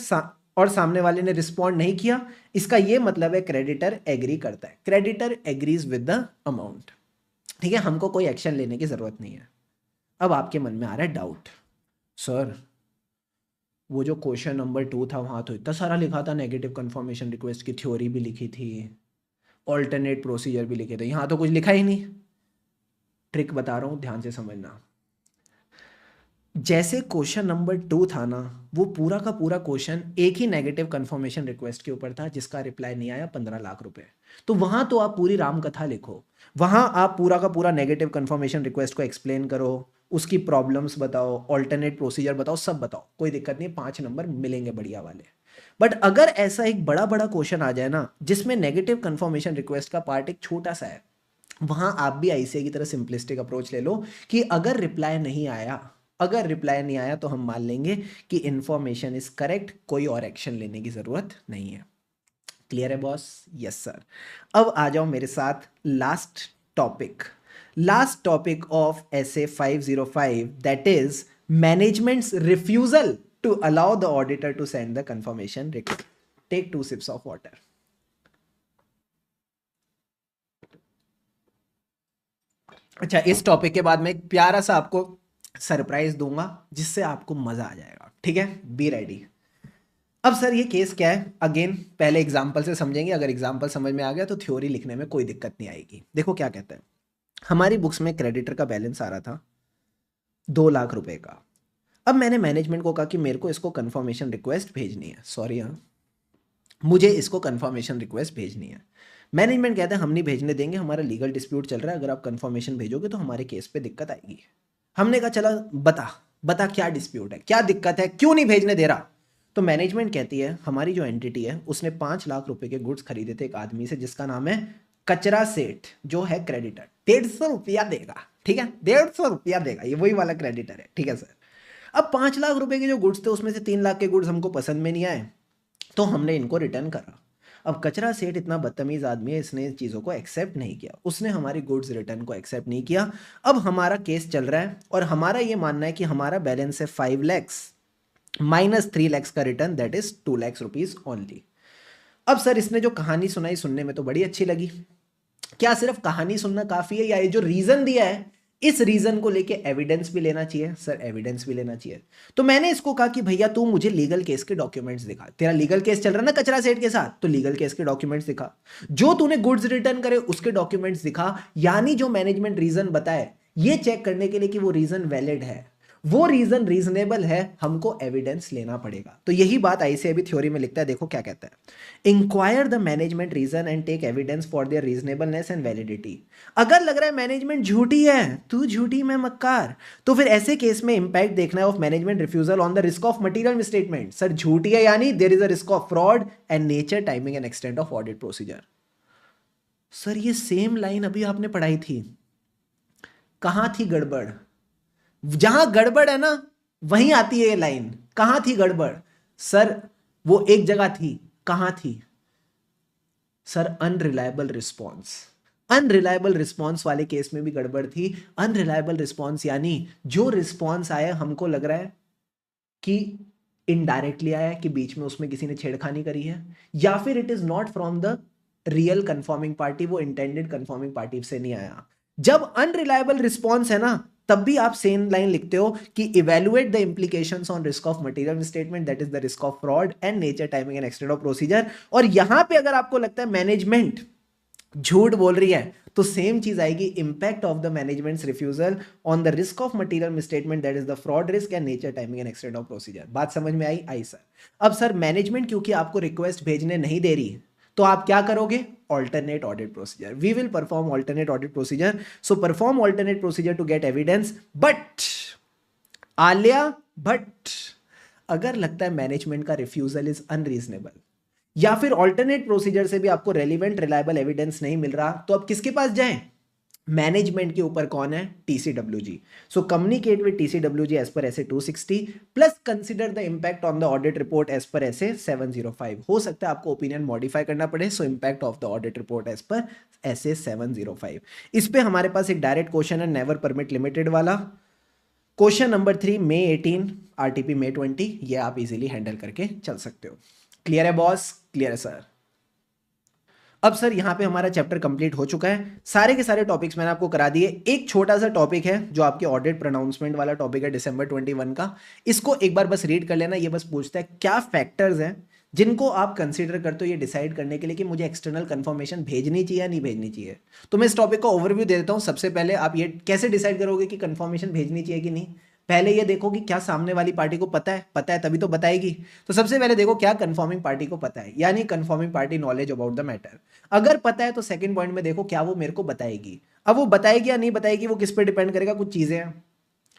और सामने वाले ने रिस्पॉन्ड नहीं किया, इसका यह मतलब है क्रेडिटर एग्री करता है, creditor agrees with the amount. ठीक है, हमको कोई एक्शन लेने की जरूरत नहीं है। अब आपके मन में आ रहा है डाउट, सर वो जो क्वेश्चन नंबर 2 था वहाँ तो इतना सारा लिखा था, नेगेटिव कंफर्मेशन रिक्वेस्ट की थ्योरी भी लिखी थी, ऑल्टरनेट प्रोसीजर भी लिखे थे, यहाँ तो कुछ लिखा ही नहीं। ट्रिक बता रहा हूँ, ध्यान से समझना। जैसे क्वेश्चन नंबर 2 था ना, वो पूरा का पूरा क्वेश्चन एक ही नेगेटिव कंफर्मेशन रिक्वेस्ट के ऊपर था जिसका रिप्लाई नहीं आया, 15 लाख रुपए। तो वहां तो आप पूरी राम कथा लिखो, वहां आप पूरा का पूरा नेगेटिव कंफर्मेशन रिक्वेस्ट को एक्सप्लेन करो, उसकी प्रॉब्लम्स बताओ, ऑल्टरनेट प्रोसीजर बताओ, सब बताओ, कोई दिक्कत नहीं, 5 नंबर मिलेंगे बढ़िया वाले। बट अगर ऐसा एक बड़ा बड़ा क्वेश्चन आ जाए ना जिसमें नेगेटिव कंफर्मेशन रिक्वेस्ट का पार्ट एक छोटा सा है, वहां आप भी आईसीआई की तरह सिंपलिस्टिक अप्रोच ले लो कि अगर रिप्लाई नहीं आया, अगर रिप्लाई नहीं आया तो हम मान लेंगे कि इंफॉर्मेशन इज करेक्ट, कोई और एक्शन लेने की जरूरत नहीं है। क्लियर है बॉस? Yes sir. अब आ जाओ मेरे साथ last topic of SA 505, that is management's refusal to allow the auditor to send the confirmation request. Take 2 sips of water. अच्छा, इस टॉपिक के बाद मैं एक प्यारा सा आपको सरप्राइज दूंगा जिससे आपको मजा आ जाएगा। ठीक है, बी रेडी। अब सर ये केस क्या है? अगेन पहले एग्जाम्पल से समझेंगे, अगर एग्जाम्पल समझ में आ गया तो थ्योरी लिखने में कोई दिक्कत नहीं आएगी। देखो क्या कहता है, हमारी बुक्स में क्रेडिटर का बैलेंस आ रहा था 2 लाख रुपए का। अब मैंने मैनेजमेंट को कहा कि मेरे को इसको कंफर्मेशन रिक्वेस्ट भेजनी है, सॉरी हाँ, मुझे इसको कंफर्मेशन रिक्वेस्ट भेजनी है। मैनेजमेंट कहता है हम नहीं भेजने देंगे, हमारा लीगल डिस्प्यूट चल रहा है, अगर आप कंफर्मेशन भेजोगे तो हमारे केस पे दिक्कत आएगी। हमने कहा चला बता बता क्या डिस्प्यूट है, क्या दिक्कत है, क्यों नहीं भेजने दे रहा? तो मैनेजमेंट कहती है हमारी जो एंटिटी है उसने 5 लाख रुपए के गुड्स खरीदे थे एक आदमी से जिसका नाम है कचरा सेठ, जो है क्रेडिटर। 150 रुपया देगा। ठीक है, 150 रुपया देगा, ये वही वाला क्रेडिटर है। ठीक है सर। अब 5 लाख रुपए के जो गुड्स थे उसमें से 3 लाख के गुड्स हमको पसंद में नहीं आए, तो हमने इनको रिटर्न करा। अब कचरा सेठ इतना बदतमीज आदमी है, इसने चीज़ों को एक्सेप्ट नहीं किया, उसने हमारी गुड्स रिटर्न को एक्सेप्ट नहीं किया। अब हमारा केस चल रहा है और हमारा ये मानना है कि हमारा बैलेंस है 5 लैक्स माइनस 3 लैक्स का return, that is 2 lakhs rupees only. अब सर इसने जो कहानी सुनाई सुनने में तो बड़ी अच्छी लगी, क्या सिर्फ कहानी सुनना काफी है या ये जो रीजन दिया है इस रीजन को लेके एविडेंस भी लेना चाहिए सर, एविडेंस भी लेना चाहिए। तो मैंने इसको कहा कि भैया तू मुझे लीगल केस के डॉक्यूमेंट्स दिखा, तेरा लीगल केस चल रहा है ना कचरा सेठ के साथ, तो लीगल केस के डॉक्यूमेंट्स दिखा, जो तूने गुड्स रिटर्न करे उसके डॉक्यूमेंट्स दिखा, यानी जो मैनेजमेंट रीजन बताए ये चेक करने के लिए कि वो रीजन वैलिड है, वो रीजन रीजनेबल है, हमको एविडेंस लेना पड़ेगा। तो यही बात आईसीएबी थ्योरी में लिखता है, देखो क्या कहता है, inquire the management reason and take evidence for their reasonableness and validity. अगर लग रहा है मैनेजमेंट झूठी है, तू झूठी मैं मक्कार, तो फिर ऐसे केस में इंपैक्ट देखना है of management refusal on the risk of material misstatement. Sir झूठी है यानी there is a risk of fraud and nature, timing and extent of audit procedure. Sir ये सेम लाइन अभी आपने पढ़ाई थी, कहां थी गड़बड़? जहां गड़बड़ है ना वहीं आती है ये लाइन, कहां थी गड़बड़? सर वो एक जगह थी, कहां थी? Sir unreliable response, unreliable response वाले केस में भी गड़बड़ थी। अनरिलायबल रिस्पॉन्स यानी जो रिस्पॉन्स आया हमको लग रहा है कि इनडायरेक्टली आया है, कि बीच में उसमें किसी ने छेड़खानी करी है, या फिर it is not from the real confirming party, वो इंटेंडेड कंफर्मिंग पार्टी से नहीं आया। जब अनरिलायबल रिस्पॉन्स है ना तब भी आप सेम लाइन लिखते हो कि evaluate the implications on risk of material statement, that is the risk of fraud and nature, timing and extent of procedure. और यहां पे अगर आपको लगता है मैनेजमेंट झूठ बोल रही है तो सेम चीज आएगी, impact of the managements refusal on the risk of material misstatement, that is the fraud risk and nature, timing and extent of procedure. बात समझ में आई? आई सर। अब सर मैनेजमेंट क्योंकि आपको रिक्वेस्ट भेजने नहीं दे रही, तो आप क्या करोगे? alternate audit procedure. We will perform alternate audit procedure. So perform alternate procedure to get evidence. But Alia Bhatt, अगर लगता है मैनेजमेंट का रिफ्यूजल इज अनरीजनेबल या फिर ऑल्टरनेट प्रोसीजर से भी आपको रेलिवेंट रिलायबल एविडेंस नहीं मिल रहा, तो आप किसके पास जाएं? मैनेजमेंट के ऊपर कौन है? TCWG. So communicate with TCWG as per SA 260 plus consider the impact on the audit report as per SA 705। हो सकता है आपको ओपिनियन मॉडिफाई करना पड़े, so impact of the audit report as per SA 705। इस पे हमारे पास एक डायरेक्ट क्वेश्चन है नेवर परमिट लिमिटेड वाला, question number 3 May 18 RTP May 20, ये आप इजीली हैंडल करके चल सकते हो। क्लियर है बॉस? क्लियर है सर। अब सर यहाँ पे हमारा चैप्टर कंप्लीट हो चुका है, सारे के सारे टॉपिक्स मैंने आपको करा दिए। एक छोटा सा टॉपिक है जो आपके ऑडिट प्रोनाउंसमेंट वाला टॉपिक है December 21 का, इसको एक बार बस रीड कर लेना। ये बस पूछता है क्या फैक्टर्स हैं जिनको आप कंसीडर करते हो ये डिसाइड करने के लिए कि मुझे एक्सटर्नल कंफर्मेशन भेजनी चाहिए या नहीं भेजनी चाहिए। तो मैं इस टॉपिक का ओवरव्यू दे देता हूँ। सबसे पहले आप ये कैसे डिसाइड करोगे कि कंफर्मेशन भेजनी चाहिए कि नहीं? पहले ये देखो कि क्या सामने वाली पार्टी को पता है, पता है तभी तो बताएगी। तो सबसे पहले देखो क्या कंफर्मिंग पार्टी को पता है, यानी confirming party knowledge about the matter. अगर पता है तो सेकंड पॉइंट में देखो क्या वो मेरे को बताएगी। अब वो बताएगी या नहीं बताएगी वो किस पे डिपेंड करेगा, कुछ चीजें हैं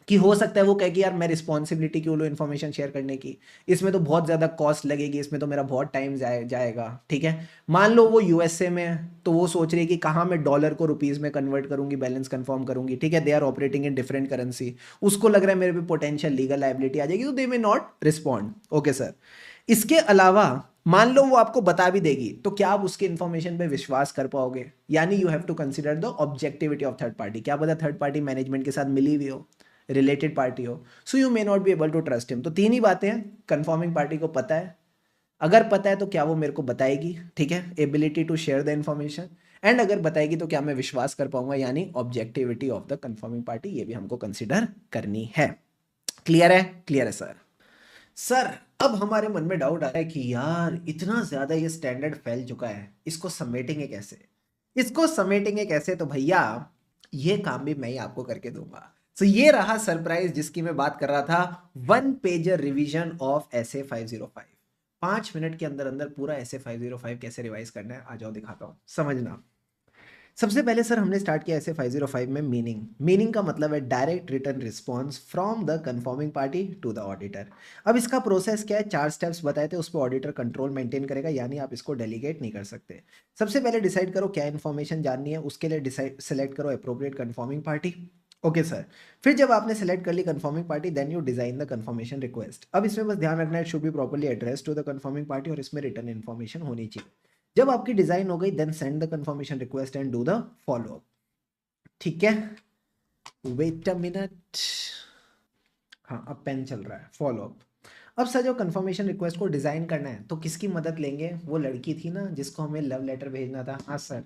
कि हो सकता है वो कहे कि यार मैं रिस्पॉन्सिबिलिटी क्यों लूँ इन्फॉर्मेशन शेयर करने की, इसमें तो बहुत ज़्यादा कॉस्ट लगेगी, इसमें तो मेरा बहुत टाइम जाएगा। ठीक है, मान लो वो यूएसए में है तो वो सोच रही है कि कहाँ मैं डॉलर को रुपीज़ में कन्वर्ट करूंगी, बैलेंस कंफर्म करूंगी। ठीक है, they are operating in different currency, उसको लग रहा है मेरे पे पोटेंशियल लीगल लायबिलिटी आ जाएगी, तो they may not respond. Okay sir. इसके अलावा मान लो वो आपको बता भी देगी तो क्या आप उसके इन्फॉर्मेशन पे विश्वास कर पाओगे? यानी you have to consider the objectivity of third party. क्या पता थर्ड पार्टी मैनेजमेंट के साथ मिली हुई हो, रिलेटेड पार्टी हो, so you may not be able to trust him. तो तीन ही बातें हैं, कंफर्मिंग पार्टी को पता है, अगर पता है तो क्या वो मेरे को बताएगी, ठीक है, ability to share the information, and अगर बताएगी तो क्या मैं विश्वास कर पाऊंगा, यानी objectivity of the confirming party, ये भी हमको कंसिडर करनी है। क्लियर है? क्लियर है सर। सर अब हमारे मन में डाउट आ रहा है कि यार इतना ज्यादा ये स्टैंडर्ड फैल चुका है, इसको समेटेंगे कैसे, इसको समेटेंगे कैसे? तो भैया ये काम भी मैं ही आपको करके दूंगा। तो ये रहा सरप्राइज जिसकी मैं बात कर रहा था, 1 pager revision of SA 505। 5 minute के अंदर अंदर पूरा एसए 505 कैसे रिवाइज करना है आ जाओ दिखाता हूं, समझना। सबसे पहले सर हमने स्टार्ट किया ऐसे 505 में मीनिंग का मतलब है direct return response from the confirming party to the auditor. अब इसका प्रोसेस क्या है, 4 स्टेप्स बताए थे, उस पर ऑडिटर कंट्रोल मेंटेन करेगा, यानी आप इसको डेलीगेट नहीं कर सकते। सबसे पहले डिसाइड करो क्या इन्फॉर्मेशन जाननी है, उसके लिए डिसाइड सेलेक्ट करो appropriate confirming party. Okay sir. फिर जब आपने सेलेक्ट कर ली confirming party, then you design the confirmation request. अब इसमें बस ध्यान रखना है, should be properly address to the confirming party और इसमें रिटर्न इन्फॉर्मेशन होनी चाहिए। जब आपकी डिजाइन हो गई, then send the confirmation request and do the follow up. ठीक है, वेट अ मिनट, हाँ अब पेन चल रहा है, फॉलो अप। अब सर जो कंफर्मेशन रिक्वेस्ट को डिजाइन करना है तो किसकी मदद लेंगे? वो लड़की थी ना जिसको हमें लव लेटर भेजना था, हाँ सर,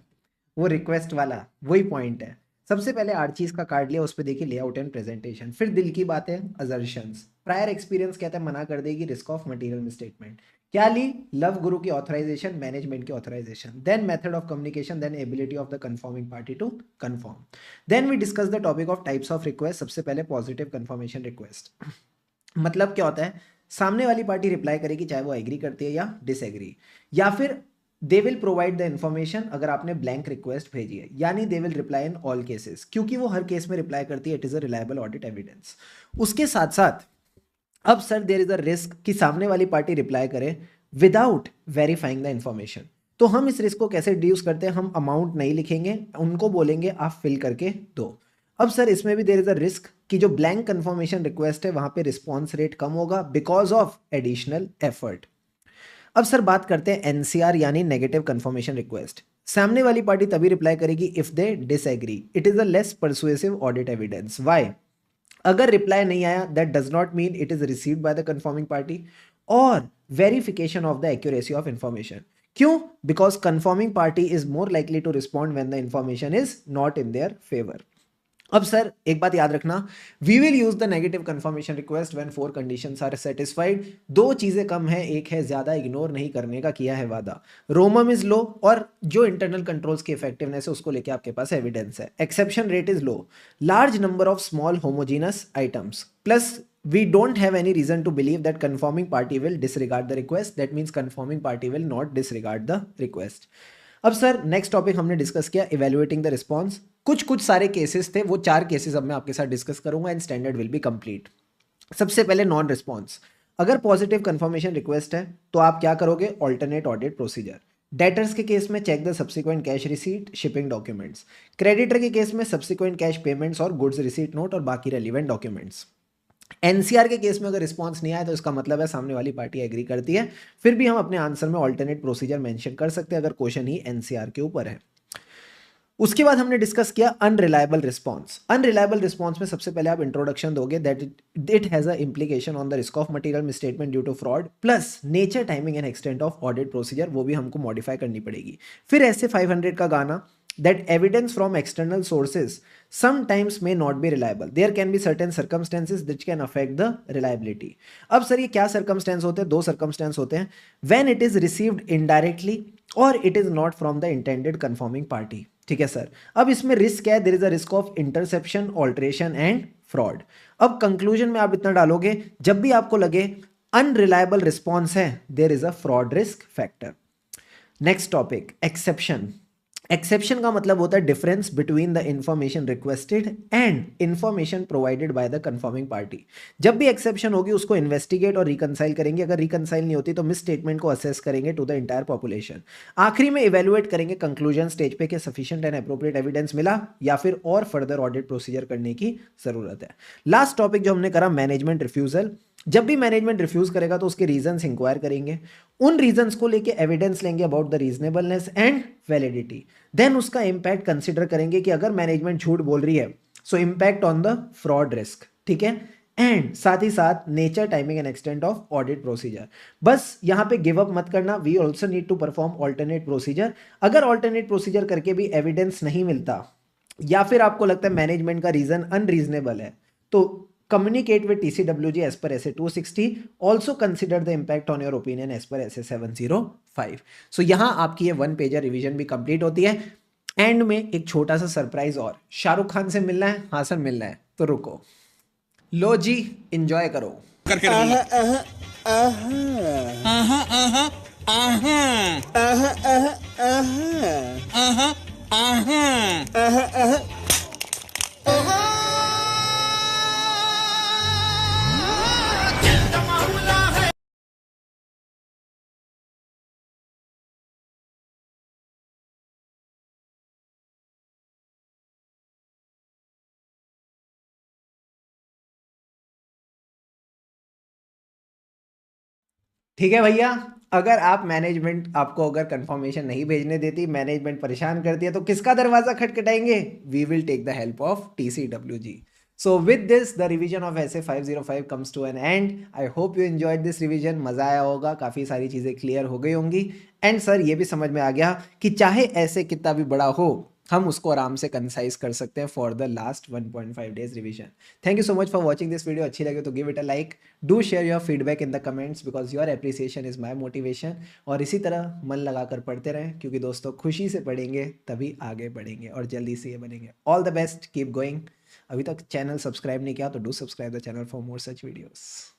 वो रिक्वेस्ट वाला वही पॉइंट है। सबसे पहले आर्चीज का कार्ड लिया, उस पर देखिए लेआउट एंड प्रेजेंटेशन, फिर दिल की बातें अजर्शंस, प्रायर एक्सपीरियंस कहते हैं मना कर देगी, रिस्क ऑफ मटेरियल मिसस्टेटमेंट, क्या ली, लव गुरु की ऑथराइजेशन, मैनेजमेंट की authorisation, then method of communication, then ability of the confirming party to confirm, then we discuss the topic of types of request. सबसे पहले पॉजिटिव कंफर्मेशन रिक्वेस्ट, मतलब क्या होता है, सामने वाली पार्टी रिप्लाई करेगी चाहे वो एग्री करती है या डिसएग्री, या फिर they will provide the information अगर आपने ब्लैंक रिक्वेस्ट भेजी है, यानी they will reply in all cases, क्योंकि वो हर केस में रिप्लाई करती है, it is a reliable audit evidence. उसके साथ साथ अब sir there is a risk कि सामने वाली पार्टी रिप्लाई करे विदाउट वेरीफाइंग द इंफॉर्मेशन। तो हम इस रिस्क को कैसे रिड्यूस करते हैं, हम अमाउंट नहीं लिखेंगे, उनको बोलेंगे आप फिल करके दो। अब सर इसमें भी देयर इज अ रिस्क कि जो ब्लैंक कंफर्मेशन रिक्वेस्ट है वहां पे रिस्पॉन्स रेट कम होगा बिकॉज ऑफ एडिशनल एफर्ट। अब सर बात करते हैं एनसीआर यानी नेगेटिव कंफर्मेशन रिक्वेस्ट। सामने वाली पार्टी तभी रिप्लाई करेगी if they disagree, it is a less persuasive audit evidence. Why? अगर रिप्लाई नहीं आया that does not mean it is received by the confirming party और verification of the accuracy of information. क्यों? Because confirming party is more likely to respond when the information is not in their favour. अब sir एक बात याद रखना, we will use the negative confirmation request when 4 conditions are satisfied. दो चीजें कम है, एक है ज्यादा इग्नोर नहीं करने का किया है वादा, रोमम इज लो, और जो इंटरनल कंट्रोल्स की इफेक्टिवनेस है उसको लेके आपके पास एविडेंस है, exception rate is low, large number of small homogeneous items, plus we don't have any reason to believe that conforming party will disregard the request, that means conforming party will not disregard the request। अब sir next topic हमने discuss किया evaluating the response. कुछ कुछ सारे cases थे, वो 4 cases अब मैं आपके साथ डिस्कस करूंगा and standard will be complete. सबसे पहले नॉन रिस्पॉन्स। अगर पॉजिटिव कंफर्मेशन रिक्वेस्ट है तो आप क्या करोगे, ऑल्टरनेट ऑडिट प्रोसीजर। डेटर्स के केस में check the subsequent cash receipt, shipping documents. Creditor के केस में सब्सिक्वेंट कैश पेमेंट्स और गुड्स रिसीट नोट और बाकी रेलिवेंट डॉक्यूमेंट्स। एनसीआर के केस में अगर रिस्पॉन्स नहीं आया तो इसका मतलब है सामने वाली पार्टी एग्री करती है, फिर भी हम अपने आंसर में ऑल्टरनेट प्रोसीजर मेंशन कर सकते हैं अगर क्वेश्चन ही एनसीआर के ऊपर है। उसके बाद हमने डिस्कस किया अनरिलायबल रिस्पॉन्स। अनरिलायबल रिस्पॉन्स में सबसे पहले आप इंट्रोडक्शन दोगे that it has a implication on the risk of material misstatement due to fraud plus nature timing and extent of audit procedure, वो भी हमको मॉडिफाई करनी पड़ेगी। फिर ऐसे 500 का गाना that evidence from external sources sometimes may not be reliable, there can be certain circumstances which can affect the reliability। अब सर ये क्या circumstance होते हैं, 2 circumstance होते हैं, when it is received indirectly or it is not from the intended conforming party। ठीक है sir, अब इसमें रिस्क क्या है, there is a risk of interception, alteration and fraud। अब कंक्लूजन में आप इतना डालोगे, जब भी आपको लगे अनरिलायबल रिस्पॉन्स है there is a fraud risk factor। Next topic exception. Exception का मतलब होता है difference between the information requested and information provided by the confirming party. जब भी एक्सेप्शन होगी उसको इन्वेस्टिगेट और रिकंसाइल करेंगे, अगर रिकंसाइल नहीं होती तो मिस स्टेटमेंट को असेस करेंगे टू द इंटायर पॉपुलेशन। आखिरी में इवेलुएट करेंगे कंक्लूजन स्टेज पे कि सफिशिएंट एंड अप्रोप्रिएट एविडेंस मिला या फिर और फर्दर ऑडिट प्रोसीजर करने की जरूरत है। लास्ट टॉपिक जो हमने करा मैनेजमेंट रिफ्यूजल। जब भी मैनेजमेंट रिफ्यूज करेगा तो उसके रीजंस इंक्वायर करेंगे, उन रीजंस को लेके एविडेंस लेंगे about the reasonableness and validity, then उसका इंपैक्ट कंसीडर करेंगे कि अगर मैनेजमेंट झूठ बोल रही है so impact on the fraud risk. ठीक है, एंड साथ ही साथ nature timing and extent of audit procedure. बस यहां पे गिव अप मत करना, we also need to perform alternate procedure. अगर ऑल्टरनेट प्रोसीजर करके भी एविडेंस नहीं मिलता या फिर आपको लगता है मैनेजमेंट का रीजन अनरीजनेबल है तो communicate with TCWG as per SA 260, also consider the impact on your opinion as per SA 705। so यहाँ आपकी ये 1 पेजर रिवीजन भी कंप्लीट होती है। एंड में एक छोटा सा सरप्राइज और, शाहरुख खान से मिलना है, हाँ सर मिलना है तो रुको, लो जी एंजॉय करो करके ठीक है भैया। अगर आप मैनेजमेंट आपको अगर कंफर्मेशन नहीं भेजने देती, मैनेजमेंट परेशान करती है तो किसका दरवाजा खटखटाएंगे, we will take the help of TCWG। So with this the revision of SA 505 comes to an end. I hope you enjoyed this revision, मजा आया होगा, काफी सारी चीजें क्लियर हो गई होंगी। एंड सर ये भी समझ में आ गया कि चाहे ऐसे कितना भी बड़ा हो हम उसको आराम से कंसाइज कर सकते हैं for the last 1.5 days revision. Thank you so much for watching this video. अच्छी लगे तो give it a like, do share your feedback in the comments because your appreciation is my motivation. और इसी तरह मन लगाकर पढ़ते रहें, क्योंकि दोस्तों खुशी से पढ़ेंगे तभी आगे बढ़ेंगे और जल्दी से ये बनेंगे। All the best, keep going. अभी तक चैनल सब्सक्राइब नहीं किया तो do subscribe the channel for more such videos.